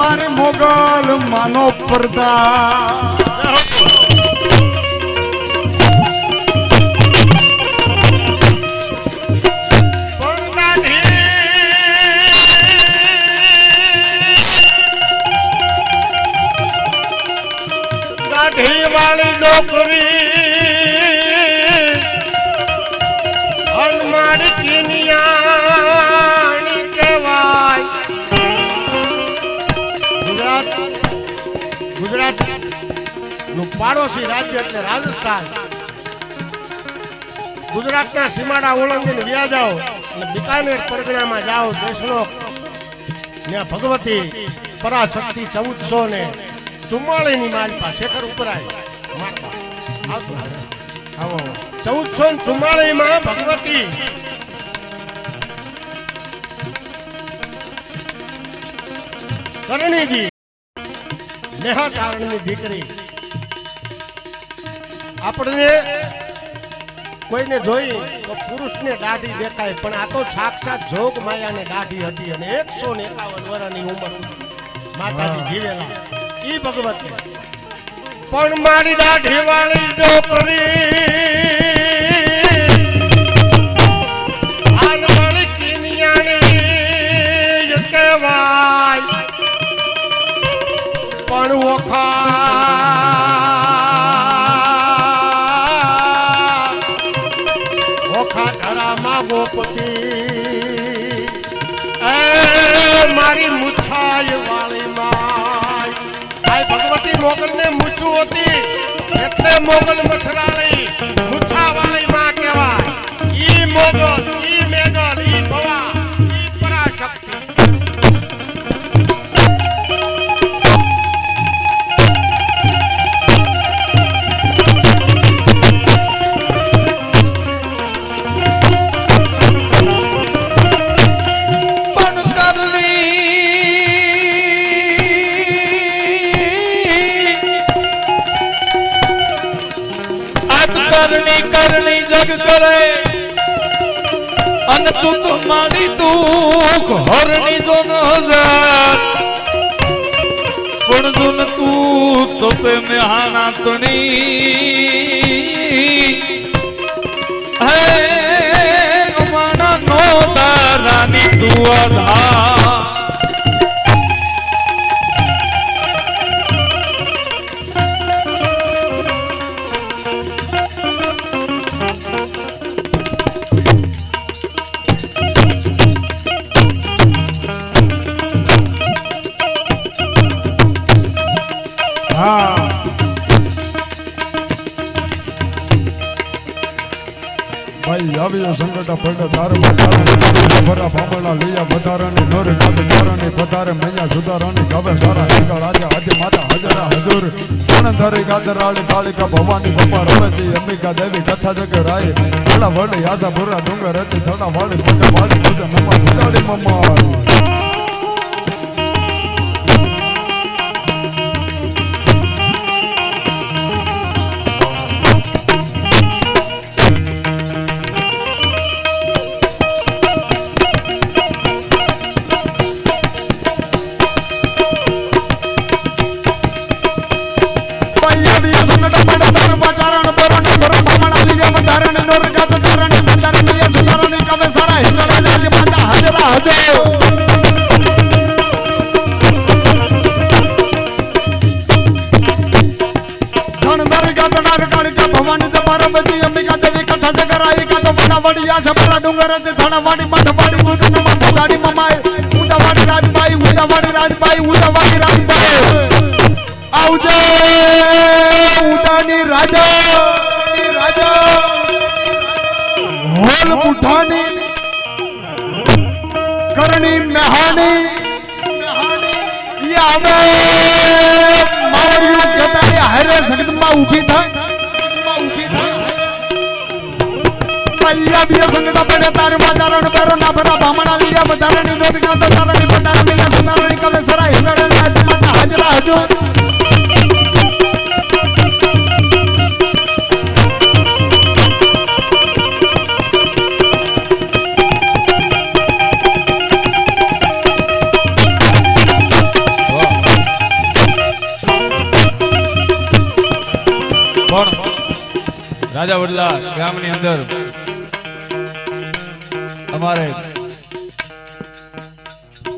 મારી મોગલ માનો પડતા વાળી ડોકરી હનુમાની કિનિયાની કહેવાય. ગુજરાત નું પાડોશી રાજ્ય એટલે રાજસ્થાન. ગુજરાતના સીમાડા ઓળંગીને વ્યા જાઓ અને બિકાનેર પરગણામાં જાઓ, દેશનો ત્યાં ભગવતી પરાશક્તિ 1444 ની માલપા શેખર ઉપરાય 1444 માં ભગવતી કરણીજી નેહા કારણની દીકરી. આપણે કોઈને જોઈ તો પુરુષને દાઢી દેખાય, પણ આ તો સાક્ષાત જોગ માયાને દાઢી હતી અને 151 વર્ષની ઉંમર માતાજી જીવેલા. ઈ ભગવતી પણ મારી દાઢી વાળી ડોકરી આન વાળી કિનિયાની કહેવાય. પણ ઓખા ધરામાં ગોપતી મારી મુછાય વાળી માં પાર્વતી મોગલ ને મૂછું હતી એટલે મોગલ મથરાળી મૂછાવાળી માં કહેવાય. ઈ મોગલ, ઈ મેગલ, ઈ ભવા, ઈ પરાશક્તિ. કરણી જગ કરે અને તું તો મારી તું હરણી જો ન હજાર પણ જો ન તું તો પે મે હાના તણી હે માના નો તારાની તું આધા ભાઈ આવ્યો સંકટ પડે તારે ભરા ભામણા લૈયા વધારાની નોર કાદ ચારણી પધારે મૈયા સુધારાની ગાવે સારા નીકળ આજે આજે માતા હજરા હજુર સોનંધારી ગાદરાળી કાળિકા ભવાની પપ્પા રમેજી અંબિકા દેવી કથા જગ રાય ભલા વડે આશા ભુરા ડુંગર હતી થડા વાળી મોટા વાળી પૂજા નમા ઉડાડી મમ્મા ડુંગર છે થાણાવાડી માથાવાડી ઉદનમા ભગાડી મમાય ઉદાવાડી રાજબાઈ ઉદાવાડી રાજબાઈ આવજો ઉદાની રાજા હોલ મુઠાની કરણી મેહાની આવે માવડિયું કહેતા હારે સગતમાં ઊભી થાય સંગતા પડે તારે માતારણ પેરો ના ભરા ભામણા લીયા વધારાની નોટ ગાતો તારાની પટારાની ના સુનારાની કવે સરા હિંગડે રાજ માતા હાજરા હજુર રાજા વડલા ગામની અંદર અમારે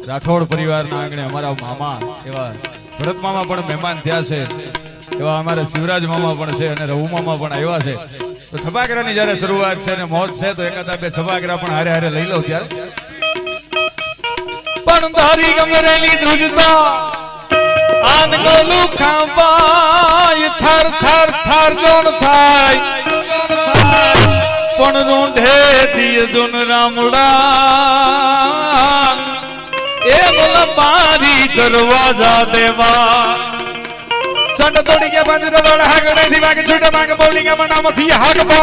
રાઠોડ પરિવારના આંગણે અમારા મામા એવા ભરત મામા પણ મહેમાન થયા છે, એવા અમારે શિવરાજ મામા પણ છે અને રઘુ મામા પણ આવ્યા છે. તો છપાકરાની જ્યારે શરૂઆત છે અને મોજ છે તો એકાદા બે છપાકરા પણ હારે હારે લઈ લઉં ત્યારે પણ તારી ગમરેલી ધ્રુજતા આન ગોલું ખાંપાય થર થર થર જોન થાય પણ રૂંઢે દિય જોન રામડા એ બોલા પારી દરવાજા દેવા ચંડ તોડી કે બાજુ લોડ હાગડે થી વાગે છૂટે માંગે બોલી કે મનામથી હાગબો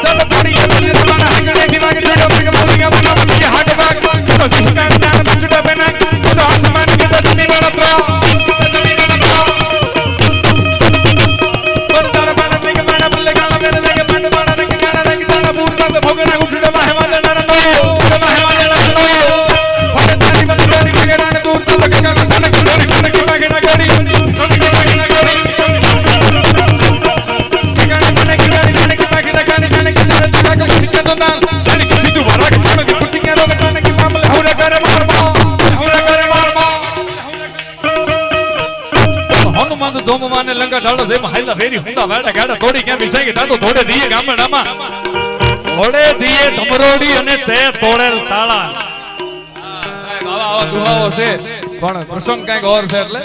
ચંડ તોડી કે બાજુ લોડ હાગડે થી વાગે છૂટે માંગે બોલી કે મનામથી હાગબો તો સુકાન જાન છૂટે બેના તો આસમાન કે જમીન બળતો ધોમમાને લંગા ઢાળો જેમ હાઈલા ફેરી હુંડા વાડા ગાડા તોડી કેમ વિસાઈ કે તાતો તોડે દીએ ગામડામાં તોડે દીએ ધમરોડી અને તે તોડેલ તાળા. સાહેબ આવા દુહાઓ છે પણ પ્રસંગ કઈક ઓર છે એટલે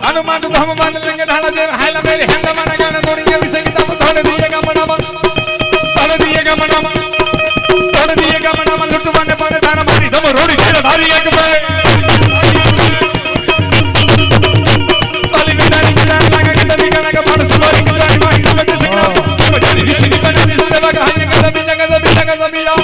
હનુમાન ધામ માન લંગે ઢાલા જે હાયલા મેરી હેંડા માના ગાના દોડીએ વિશે કિતાબ થોડે દીએગા મનામાં થોડે દીએગા મનામાં થોડે દીએગા મનામાં લૂટવાને પાને તારા મારી ધમ રોડી ખેડા ધારી એક બે પાલી મેદાની કિનારે લાગે કે દરી ગાના કે માણસ મારી કિનારે મારી ધમ કે સિકરા બજારી ઋષિ ની બને સુરે વાગ હાય કે બીજા કે બીજા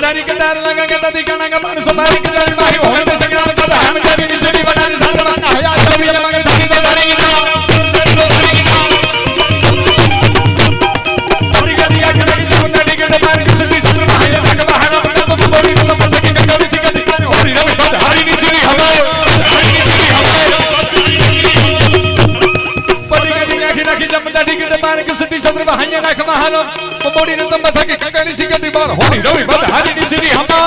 दारी के दार लगा के दादी गाना का मानस मारी के दारी माही होए में संग्राम का हम जारी निशेनी बनानी धार माता हया सभी मगर दादी तो दारी ना पूरी गलिया के लगी जो नदी के मार के सिटी सिर माही लगा बहाना बना तो बोली तो मत के कभी सी कदी होरी रवि बात हरी निशेनी हवा पूरी गलिया के लगी जब नदी के मार के सिटी सिर माही लगा बहाना तो बोली तो मत के कभी सी कदी बार होरी रवि बात हरी निशेनी हवा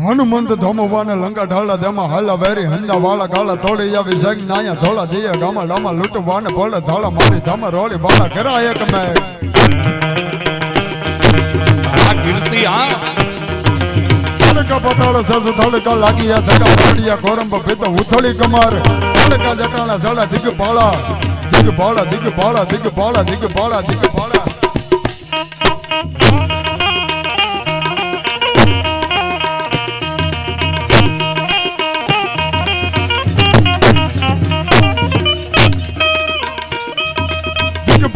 હનુમંત ધમવાને લંકા ઢાલા દેમાં હાલા વેરી હંડા વાળા ગાલા તોડી આવી જગ નાયા ધોળા દિયા ગામા ડામા લૂટવાને બોલે ધાળા મારી ધામા રોડી વાળા કરાય એક મે આ કીર્તિ આ તડકા પતાળો સસ તડકા લાગીયા ધકા પાડિયા કોરંબ ભીતો ઉથળી કમાર તડકા જટાણા સડા દિગ પાળા દિગ પાળા દિગ પાળા દિગ પાળા દિગ પાળા દિગ પાળા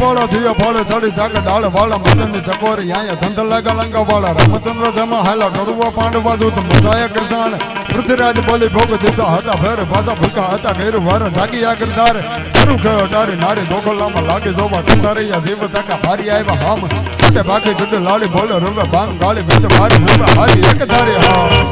પાળા દિયા પાળે ચડી ચાકે ડાળ વાળા મદનની ચકોરી આયા ધંધ લાગા લંગા વાળા રામચંદ્ર જમા હાલા કરુવા પાંડવા દૂત મસાયા કૃષ્ણ પૃથ્વીરાજ બોલી ભોગ દીધા હતા ફેર ભાષા ભૂકા હતા ઘેર વાર જાગી આગળદાર શરૂ થયો ડારી નારી દોગલામાં લાગી જોવા કંધારિયા દેવ તકા હારી આવ્યા હામ ટે બાકી ટુટે લાડી બોલે રૂવે બાંગ ગાળી બેટ મારી રૂવે હારી એક ધારી હા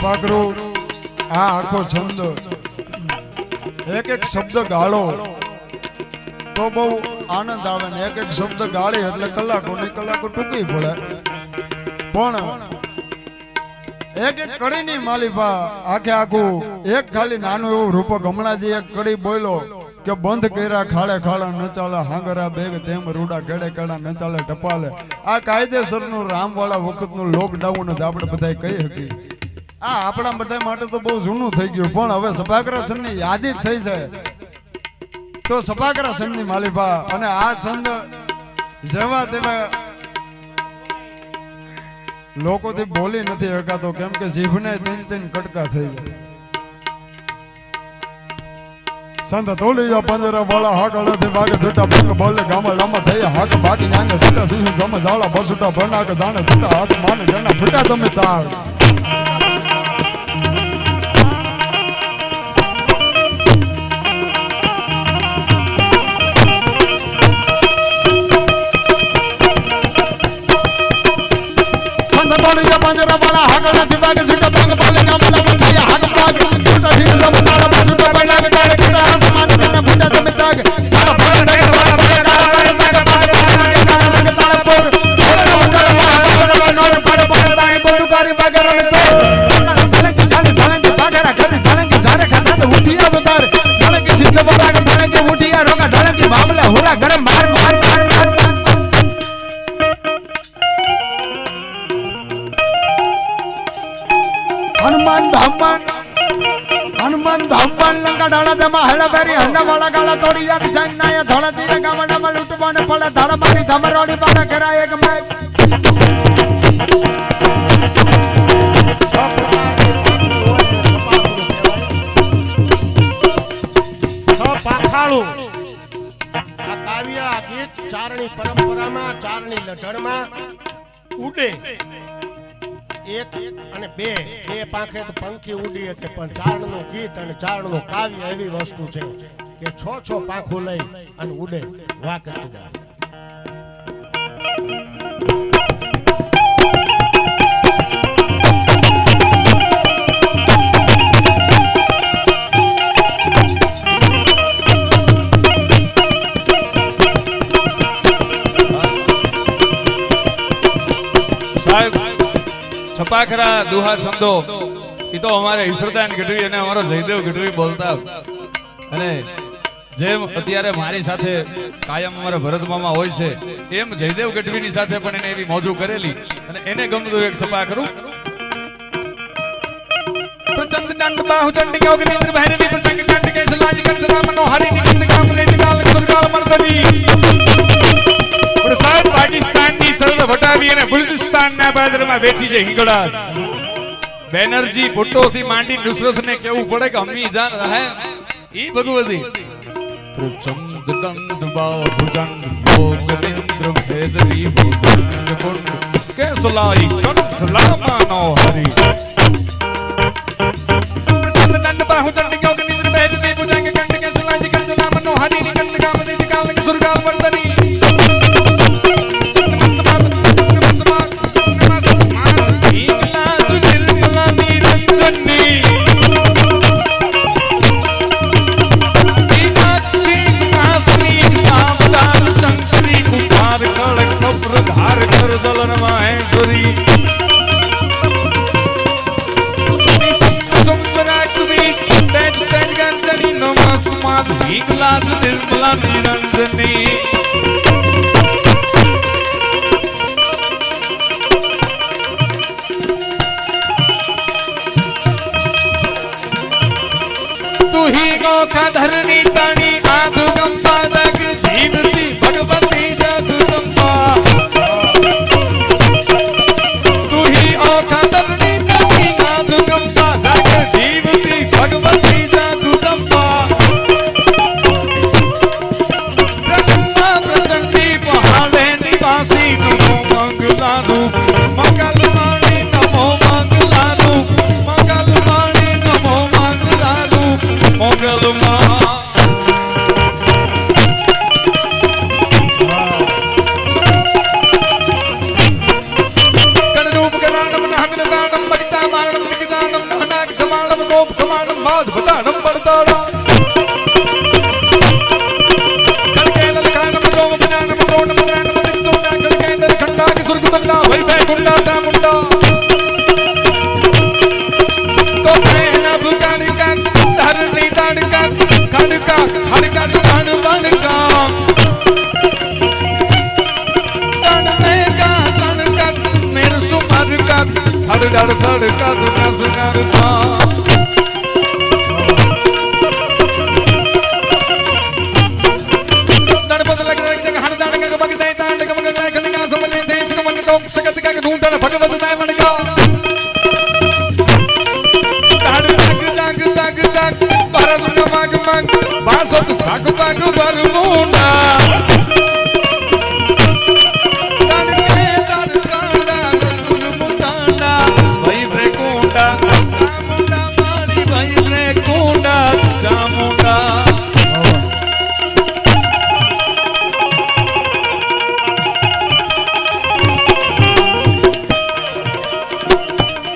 પાકરો આ આખો છંદ એક એક શબ્દ ગાળો તો બહુ આનંદ આવે ને એક એક શબ્દ ગાળી એટલે કલાકો ટૂંકી પડે પણ એક એક કડીની માલિપા આખે આખું એક ખાલી નાનું એવું રૂપક હમણાં એક કડી બોલ્યો કે બંધ કર્યા ખાડે ખાડા ન ચાલે હાંગરા બેગ તેમ રૂડા કેડે કેડા ન ચાલે ટપાલે આ કાયદેસરનું રામવાળા વખતનું લોકડાઉન જ આપણે બધા કહી શકીએ આ આપણા બધા માટે તો બહુ જૂનું થઈ ગયું પણ હવે સભાગ્રહ સંઘની યાદી થઈ જાય તો સભાગ્રહ સંઘની માલિપા અને આ છંદ જેવા તેવા લોકોથી બોલી નથી શકાતો કેમ કે જીભને ત્રણ કટકા થઈ જાય સંત તોલિયા પંજરા વાળા હાકળથી બાગે છૂટા બંગ બોલે ગામા લામા થઈ હાક બાકી નાંગે છૂટા શિશુ સમ જાળા બસુટા બનાક દાણે છૂટા હાથ માને જણા ફૂટા તમે તાર पंजरा वाला हागल दिवाग सिटा बंग बोले गामला बंदिया हाग पाग छोटा सिर दम ताला बसुटा बना के डाले किरा आसमान में फुटा दम ताग ताला फड़ दे वाला बड़ा ताला पोर नोर पर दाई बोलू कारी बगरन तो झलक बागरा कर झलक सारे खाता तो उठिया उतार झलक सिद्ध बड़ा के झलक उठिया रोका झलक मामला हुरा गरम मार मार मार हनुमान धामवान लंका डाला दमा हला बेरी हंडा वाला गाला तोड़ी या किसान नाया थोड़ा तीरे गामा डामा लुटवाने पड़ा धाड़ा मारी धमरोड़ी पाड़ा करा एक मैं पाखाड़ू કાવ્ય આ ગીત ચારણી પરંપરામાં ચારણી લઢણમાં ઉડે એક અને બે પાંખે તો પંખી ઉડી શકે પણ ચારણનું ગીત અને ચારણનું કાવ્ય એવી વસ્તુ છે કે છ પાંખું લઈ અને ઉડે વાહ કરતી જાય. છપાખરા દુહા છંદો એ તો અમારે ઈશ્વરદાન ગઢવી અને અમારો જયદેવ ગઢવી બોલતા. અને જેમ અત્યારે મારી સાથે કાયમ અમારા ભરત મામા હોય છે એમ જયદેવ ગઢવીની સાથે પણ એને એવી મોજું કરેલી અને એને ગમતું એક છપાખરું. પ્રચંડ ચંડ બાહુ ચંડિકા અગ્નિન્દ્ર ભૈરવી પ્રચંડ ચંડ કે સલાજ કંસલા મનોહરી નિકંદ કામ રેતિકાલ સુરકાલ મર્દની. સાહેબ પાકિસ્તાનની સરહદ વટાવી અને બલુચિસ્તાનના બાદરમાં બેઠી છે હિંગળા. બેનર્જી ભુટ્ટોથી માંડી નુસરતને કેવું પડે કે અમ્મી જાન રહે ઈ ભગવતી. પ્રચંડ દંડ બાહુ ચંડ અગ્નિન્દ્ર ભૈરવી પ્રચંડ કુંડ કે સલાઈ કંસલા મનોહરી. પ્રચંડ દંડ બાહુ ચંડિકા અગ્નિન્દ્ર ભૈરવી પ્રચંડ કંડ કે સલાઈ કંસલા મનોહરી નિકંદ કામ રેતિકાલ સુરકાલ મર્દની. धरणी ताणी आधुगंबा जग जीवती भगवती जगदंबा. तू ही औखा धरणी ताणी आधुगंबा जग जीवती भगवती जगदंबा. ब्रह्मा प्रचंडी पहाड़े निवासी नमो मंगलानु मंगलवाणी नमो मंगलानु मंगलवाणी नमो मंगलानु मंगलमा.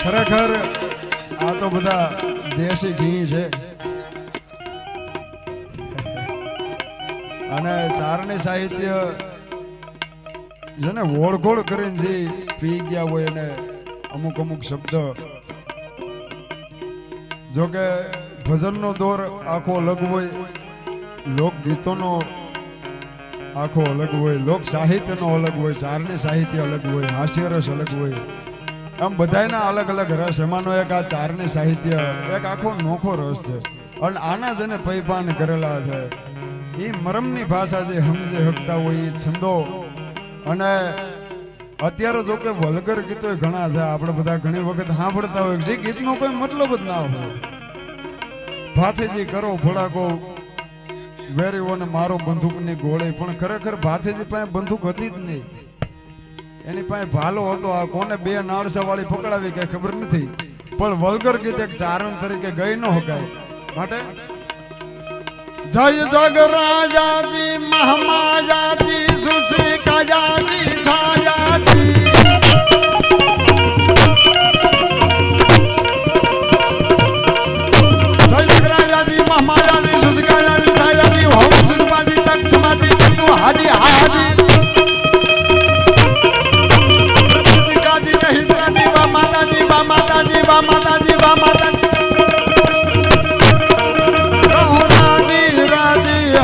ખરેખર આ તો બધા દેશી ઘી છે અને ચારણી સાહિત્ય જેને વોળઘોળ કરીને જે પી ગયા હોય એને અમુક શબ્દ જો કે ભજનનો દોર આખો અલગ હોય, લોકગીતોનો આખો અલગ હોય, લોક સાહિત્યનો અલગ હોય, ચારણી સાહિત્ય અલગ હોય, હાસ્યરસ અલગ હોય. આમ બધાયના અલગ અલગ રસ. એમાંનો એક આ ચારણી સાહિત્ય એક આખો નોખો રસ છે અને આના જેને પૈપાન કરેલા છે એ મરમની ભાષા જે સમજે હકતા હોય એ છંદો. અને અત્યારે જો કે વલ્ગર ગીતો ઘણા છે, આપણે બધા ઘણી વખત સાંભળતા હોય જે ગીતનો કોઈ મતલબ જ ના હોય. ભાથેજી કરો ભોળાકો વેરીઓને મારો બંદૂકની ગોળી, પણ ખરેખર ભાથીજી પાસે બંદૂક હતી જ નહીં. એની પાસે ભાલો હતો. આ કોને બે નાળસા વાળી પકડાવી કઈ ખબર નથી, પણ વલ્ગર ગીત એક ચારણ તરીકે ગઈ ન હકાય. માટે જય જગ રાજાજી મહામાયાજી સુશ્રી કાયાજી છાયાજી જય જગ રાજાજી મહામાયાજી સુશ્રી કાયાજી છાયાજી હોમ સુરમાજી તક સમાજી તક હાજી હાજી કાજી નહીં રાજી વા માતાજી વા માતાજી વા માતાજી વા માતાજી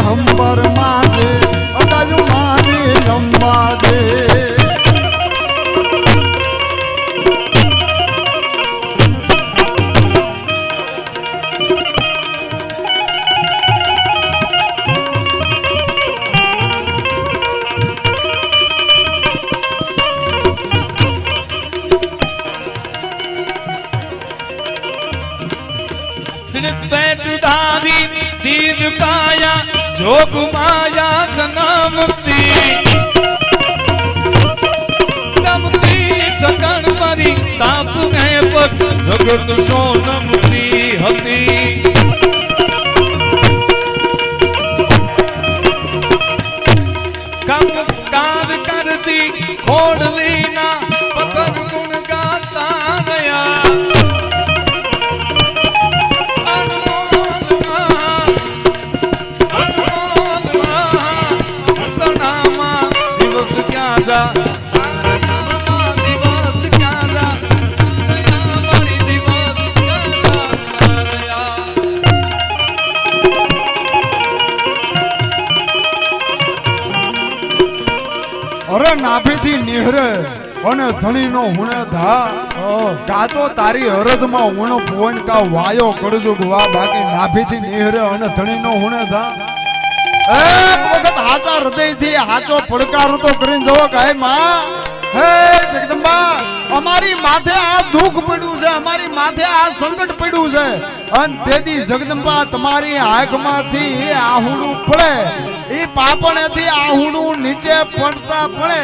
હંબર માદે અદાજુ માદે લંબા દે दीद काया जोग माया जन्मती नमती सकन मरी ताप गए पग जगत सोनमती हती कम कार करती खोड़ली ना पकड़ गुण गाता गया અરે નાભીથી નિહરે અને ધણીનો હુણે ધા ગાતો તારી અરજમાં હુણો પોઈન કા વાયો કડજુગ વા બાકી નાભીથી નિહરે અને ધણીનો હુણે ધા એક વખત હાચા હૃદયથી હાચો પડકારો તો કરીને જવો કે હે માં હે જગદંબા અમારી માથે આ દુઃખ પડ્યું છે, અમારી માથે આ સંકટ પડ્યું છે, અને તેથી જગદંબા તમારી આંખમાંથી આહુડું પડે, એ પાપણેથી આહુડું નીચે પડતા પડે,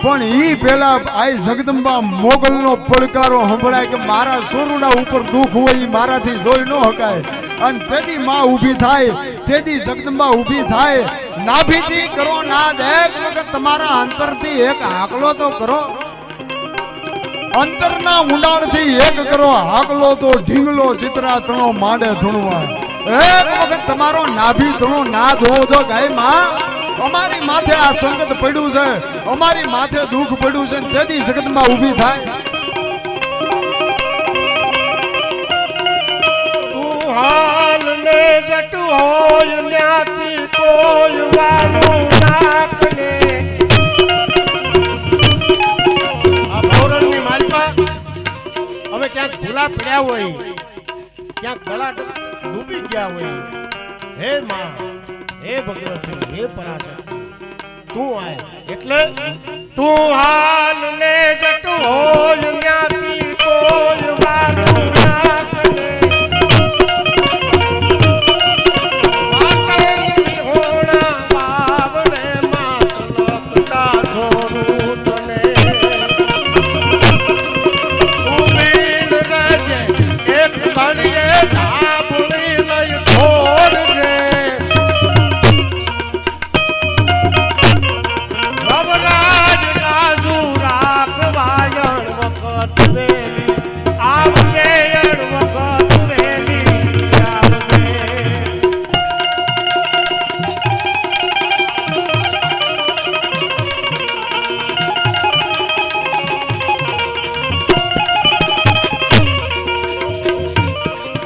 પણ ઈ પેલા આ જગદંબા મોગલનો પડકારો સંભળાય કે મારા સોરુડા ઉપર દુઃખ હોય ઈ મારાથી જોઈ ન હકાય, અને તેથી માં ઊભી થાય, તેથી જગદંબા ઊભી થાય. નાભીથી કરો નાદ, એક વખત તમારા અંતરથી એક હાકલો તો કરો, અંતરના ઊંડાણથી એક કરો હાકલો તો ઢીંગલો ચિત્રા તણો માંડે ધૂણવા. એક વખત તમારો નાભી તણો નાદ હોવો જો ગાય માં અમારી માથે આ સંકટ પડ્યું છે, અમારી માથે દુઃખ પડ્યું છે, તેથી જગતમાં ઊભી થાય. તું હાલ ને જટ હોય ન્યાથી કોઈ વાલું નાખને. આ ભોરણની માલપા હવે ક્યાંક ભૂલા પડ્યા હોય, ક્યાંક ગળા ડૂબી ગયા હોય, હે માં, હે ભગવતી, હે પરાશક્તિ, તું આય એટલે તું હાલ ને જટ હોય ન્યાથી કોઈ વાલું નાખને.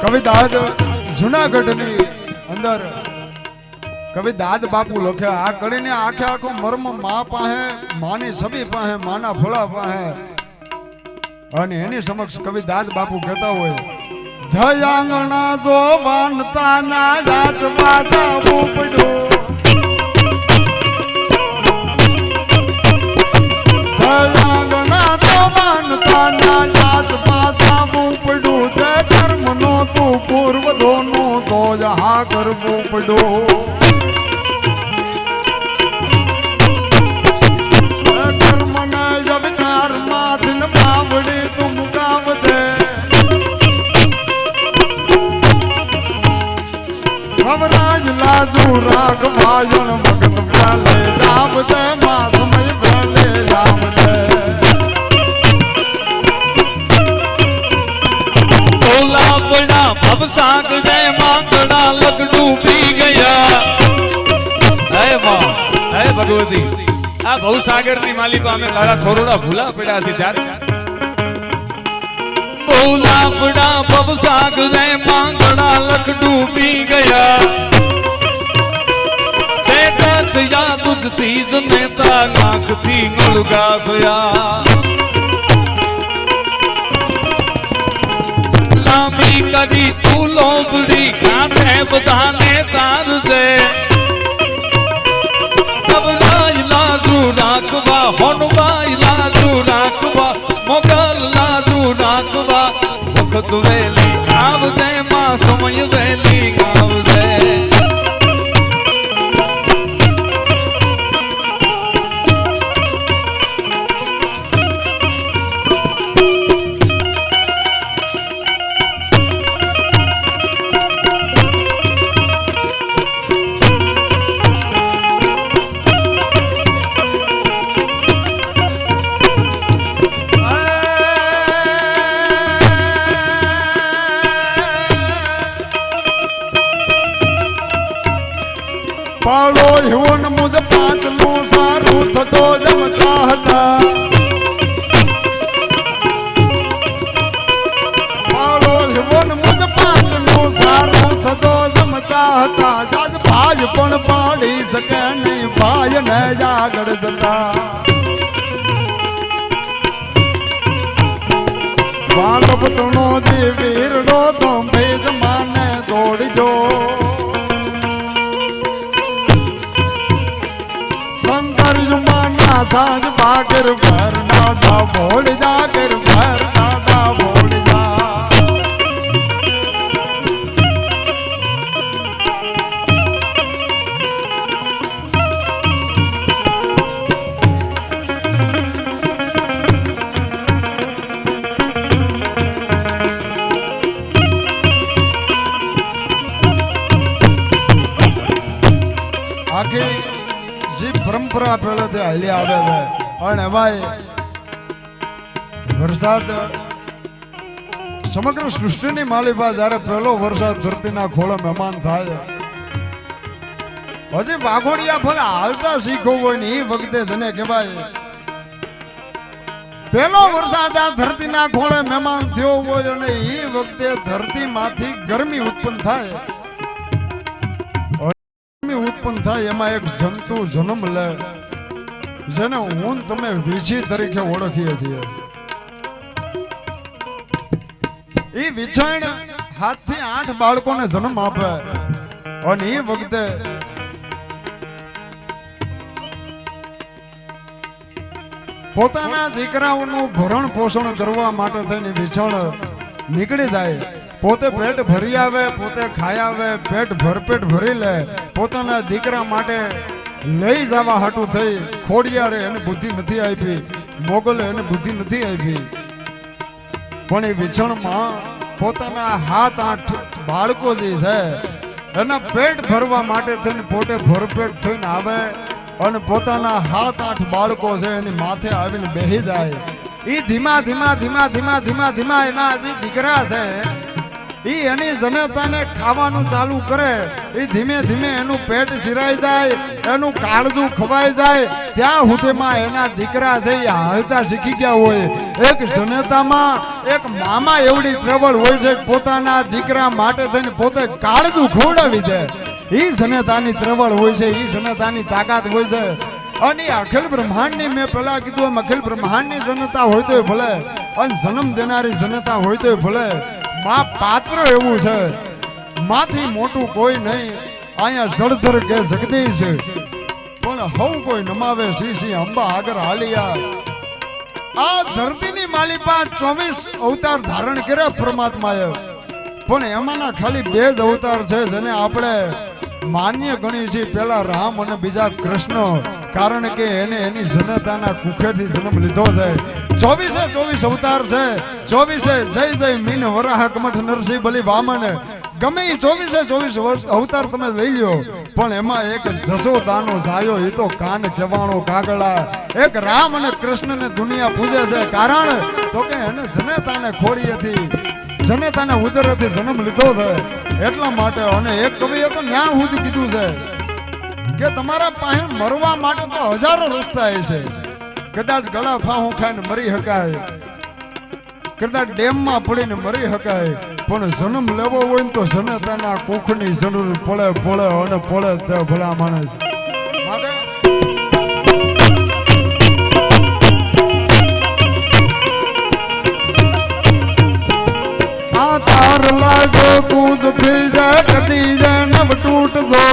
કવિ દાદ જુનાગઢની અંદર કવિ દાદ બાપુ લખે આ કડીને આખે આખો મર્મ માં પાસે, માની છબી પાસે, માના ફળા પાસે, અને એની સમક્ષ કવિ દાદ બાપુ કહેતા હોય જયાંગણા જો વાનતા ના જાચવા જાવું પડ્યું, જયાંગણા જો વાનતા ના જાચવા જાવું પડ્યું, તે કર્મ નો તું પૂર્વ ધોનું તો જહા કરવું પડ્યું. અમરાજ લાજુ રાગ ભાજન ભગત ભલે રામ દે માં સમય ભલે રામ દે ઓલા બડા ભવસાગ જય માંગડા લગ ડૂબી ગયા હે માં હે ભગવતી આ ભવસાગર ની માલિકા અમે તારા છોરોડા ભૂલા પડ્યા છે ત્યારે ઓલા બડા ભવસાગ જય માંગડા લગ ડૂબી ગયા ચેતા થયા તુજથી જનેતા આંખથી નળગા થયા લાંબી કરી તું લોબડી કાંઠે બધાને તારજે તબલાઈ લાજુ રાખવા હોનવાઈ લાજુ રાખવા મોગલ લાજુ રાખવા વખત વેલી આવજે માં સમય વેલી આવજે પાડો હિવન મુજ પાંચનું સારું થતો જમ ચાહતા પાડો હિવન મુજ પાંચનું સારું થતો જમ ચાહતા જાજ ભાજ પણ પાડી શકે નહીં ભાઈ ને જાગડ જતા વાલપતનો જે વીરડો તો ભેજ માને દોડજો શંકર જુમાના સાંજ ભાગર ભર દાદા ભોળ જાગર ભર દાદા ભોળ જા આખી જે પરંપરા પહેલેથી હાલી આવે છે અને એમાંય વરસાદ સમગ્ર સૃષ્ટિની માલિકા જ્યારે પહેલો વરસાદ ધરતીના ખોળે મહેમાન થાય હજી વાઘોડિયા ભલે હાલતા શીખો હોય ને એ વખતે તને કહેવાય પહેલો વરસાદ આ ધરતીના ખોળે મહેમાન થયો હોય અને એ વખતે ધરતીમાંથી ગરમી ઉત્પન્ન થાય ઉત્પન્ન થાય એમાં એક જંતુ જન્મ લે જેને હું તમે વીછી તરીકે ઓળખીએ છીએ એ વિછાણ 7 થી 8 બાળકોને જન્મ આપે અને એ વખતે પોતાના દીકરાઓનું ભરણ પોષણ કરવા માટે થઈને વિછાણ નીકળી જાય પોતે પેટ ભરી આવે પોતે ખાઈ આવે પેટ ભરપેટ ભરી લે પોતાના દીકરા માટે લઈ જવા હાટું થઈ ખોડિયારે એને બુદ્ધિ નથી આપી મોગલે એને બુદ્ધિ નથી આપી પણ એ વિછણમાં પોતાના 7-8 બાળકો જે છે એના પેટ ભરવા માટે થઈને પોતે ભરપેટ થઈને આવે અને પોતાના 7-8 બાળકો છે એની માથે આવીને બેહી જાય એ ધીમા ધીમા ધીમા ધીમા ધીમા ધીમા એના જે દીકરા છે ઈ એની જનતાને ખાવાનું ચાલુ કરે ઈ ધીમે ધીમે એનું પેટ સિરાઈ જાય એનું કાળજું ખવાઈ જાય ત્યાં સુધીમાં એના દીકરા છે એ હાલતા શીખી ગયા હોય એક જનતામાં એક મામા એવડી પ્રબળ હોય છે પોતાના દીકરા માટે થઈને પોતે કાળજું ખવડાવી દે ઈ જનતાની પ્રબળ હોય છે ઈ જનતાની તાકાત હોય છે અને અખિલ બ્રહ્માંડની મેં પેલા કીધું એમ અખિલ બ્રહ્માંડની જનતા હોય તોય ભલે અને જન્મ દેનારી જનતા હોય તોય ભલે માં પાત્ર એવું છે માથી મોટું કોઈ નહીં અહીંયા જળધર કે જગદીશ પણ હવ કોઈ નમાવે શ્રી અંબા આગળ હાલિયા આ ધરતીની માલિકા 24 અવતાર ધારણ કર્યા પરમાત્માએ પણ એમાંના ખાલી 2 જ અવતાર છે જેને આપણે માન્ય ગણી છે પેલા રામ અને બીજા કૃષ્ણ કારણ કે એને એની જનતાના કુખેથી જન્મ લીધો છે 24 અવતાર છે 24 જય જય મીન વરાહ કમથ નરસિંહ બલી વામન ગમે એ 24 વર્ષ અવતાર તમે લઈ લ્યો પણ એમાં એક જશોદાનો જાયો એ તો કાન કેવાણો કાગળા એક રામ અને કૃષ્ણને દુનિયા પૂજે છે કારણ તો કે એને જનેતાને ખોડીએથી જનેતાને ઉદરથી જન્મ લીધો છે એટલા માટે અને એક કવિએ તો ન્યા સુધી કીધું છે કે તમારા પાસે મરવા માટે તો હજારો રસ્તા છે કદાચ ગળા ફાંહું ખાઈને મરી શકાય કદાચ ડેમમાં પડીને મરી શકાય પણ જન્મ લેવો હોય ને તો જનતાના કુખની જરૂર પડે અને પડે તે ભલા માણસ માટે આ તાર લાગો તું જ થઈ જા કદી જા નવ તૂટજો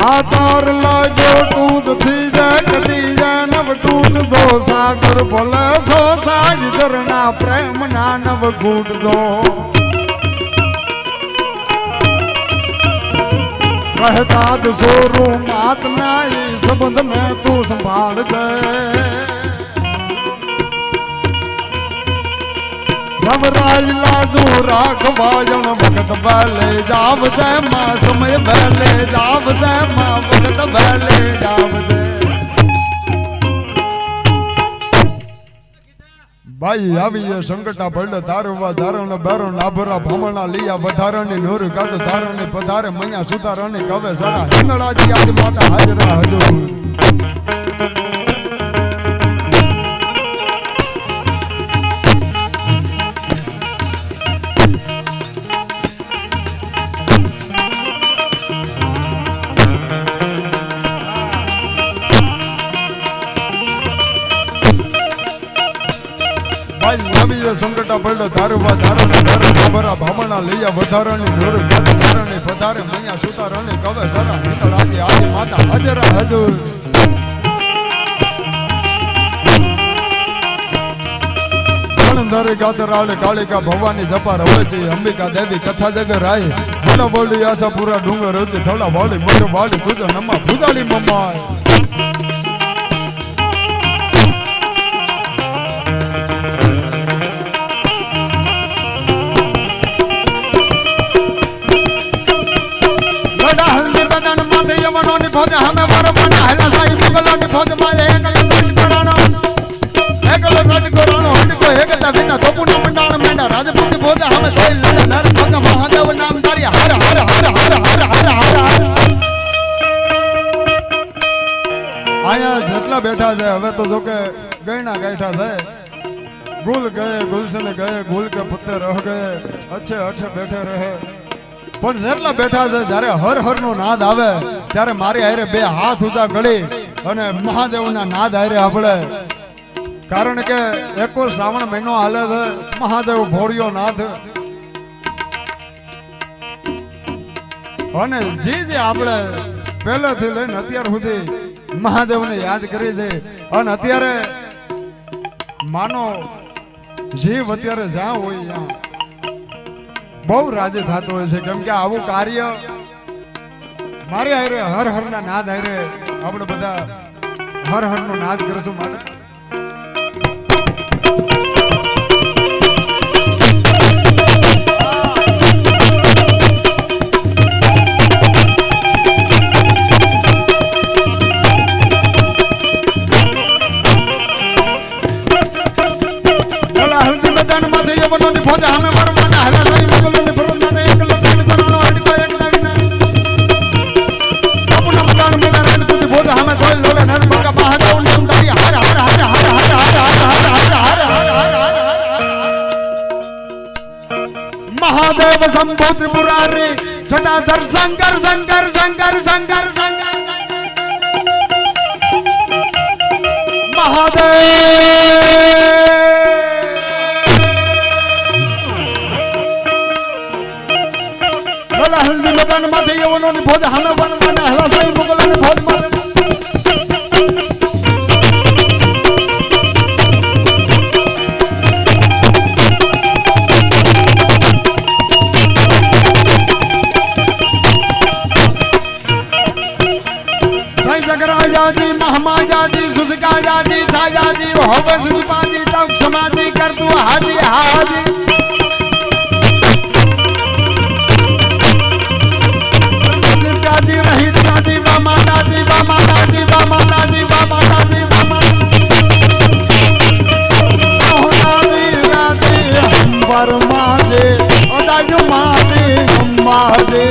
આ તાર લાગો તું જ થઈ જા કદી જા નવ તૂટજો સાગર ભલે સો સાજ ઝરના પ્રેમ ના નવ ઘૂટજો कहता तो सोरू मात नहीं संबंध में तू संभाल दे घबराई लाजू राघवायण भगत बले जाव जय माँ समय बले जाव जय माँ भगत बले जाव जय भाई આવી સંકટા પડે તારવા ધારણ બેરણ આભરા ભામણા લીયા વધારણી નૂર કાદ ધારણી પધારે મૈયા સુધારણી કવે સારા હિંગળાજી આદિ માતા હાજરા હજુર સંકટા પડે તારવા ધારણ બેરણ આભરા ભામણા લીયા વધારણી નૂર કાદ ધારણી પધારે મૈયા સુધારણી કવે સારા હિંગળાજી આદિ માતા હાજરા હજુર ધરે ગાદરાળ કાળિકા ભવાની જપા રવે અંબિકા દેવી કથા જગ રાય બોલા બોલી આશા પૂરા ડુંગર રચી થોડા વાળી મોટો વાળી તુજ નમા ભૂજાળી મમ્મા લડા હલ્દી બદન માથે યમનોની ફોજ હમે વરમના હેલા સાઈ મુગલોની ફોજ માં એકલ રાજ કરાણો હંડકો એકતા વિના તોપુના મંડાણ મેંડા રાજપૂત ભોજા હમે ધોઈ લડ નર ભગ મહાદેવ નામ તારી હર હર હર હર હર હર હર આયા જેટલા બેઠા છે હવે તો જો કે ગયના ગાઠા છે ગુલ ગયે ગુલશન ગયે ગુલ કે પત્તે રહ ગયે અચ્છે અચ્છે બેઠે રહે પણ જેટલા બેઠા છે જ્યારે હર હર નો નાદ આવે ત્યારે મારી હારે બે હાથ ઊંચા ગળી અને મહાદેવના નાદ હારે આપણે કારણ કે એકો શ્રાવણ મહિનો હાલે છે મહાદેવ ભોળિયો નાથ અને જે આપણે પહેલેથી લઈને અત્યાર સુધી મહાદેવને યાદ કરી છે અને અત્યારે માનો જીવ અત્યારે જ્યાં હોય ત્યાં બહુ રાજી થતો હોય છે કેમ કે આવું કાર્ય મારે હારે હર હરના નાદ હારે આપણે બધા હર હરનો નાદ કરશું માટે महादेव शंभो त्रिपुरारी जटाधर शंकर शंकर शंकर शंकर शंकर महादेव बोला हल्दी मदन माथे यवनोनी भोज हमें वन माने हला साई मुगलोनी भोज माने महामाया जी सुसका जी छाया जी होवे सुपाजी तब समाधि कर કીધું હાજી હાજી માતાજી રહી દાદી બા માતાજી બા માતાજી બા માતાજી બા માતાજી બા માતાજી રાજી હંબર માજે અદાજુ માજે હંબાજે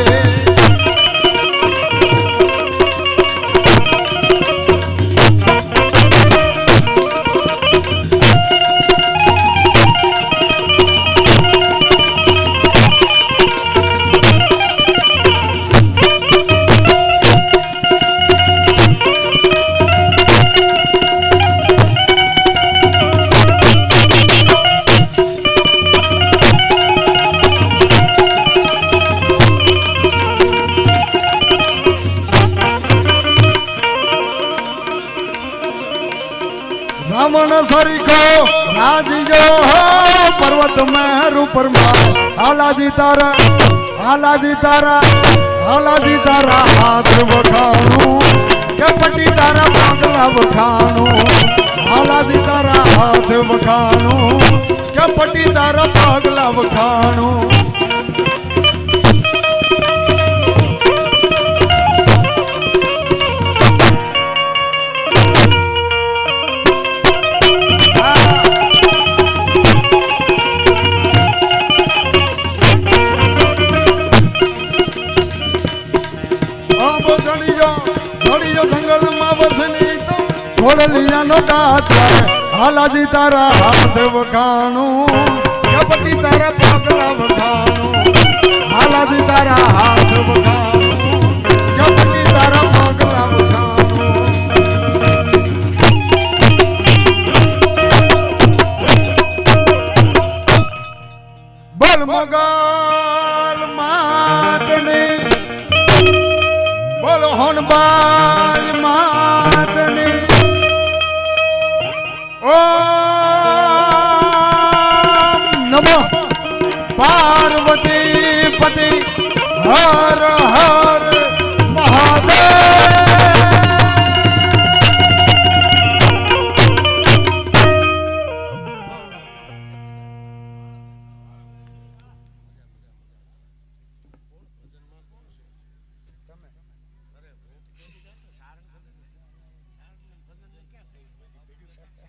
रावण सरीको राजियो पर्वत में रूपर हालाजी तारा हालाजी तारा हालाजी तारा हाथ बखाणू के पट्टी तारा पागला बखाणू हालाजी तारा हाथ बखाणू के पट्टी तारा पागला बखाणू जंगल में बसनी तो छोड़ लिया नो हालाजी तारा हाथ बखाणू कपटी तारा पागला बखाणू हालाजी तारा हाथ बखाणू कपटी तारा पागला बखाणू बल मगाल मातने बोलो होनबाज मातने ओम नमः पार्वती पति हर हर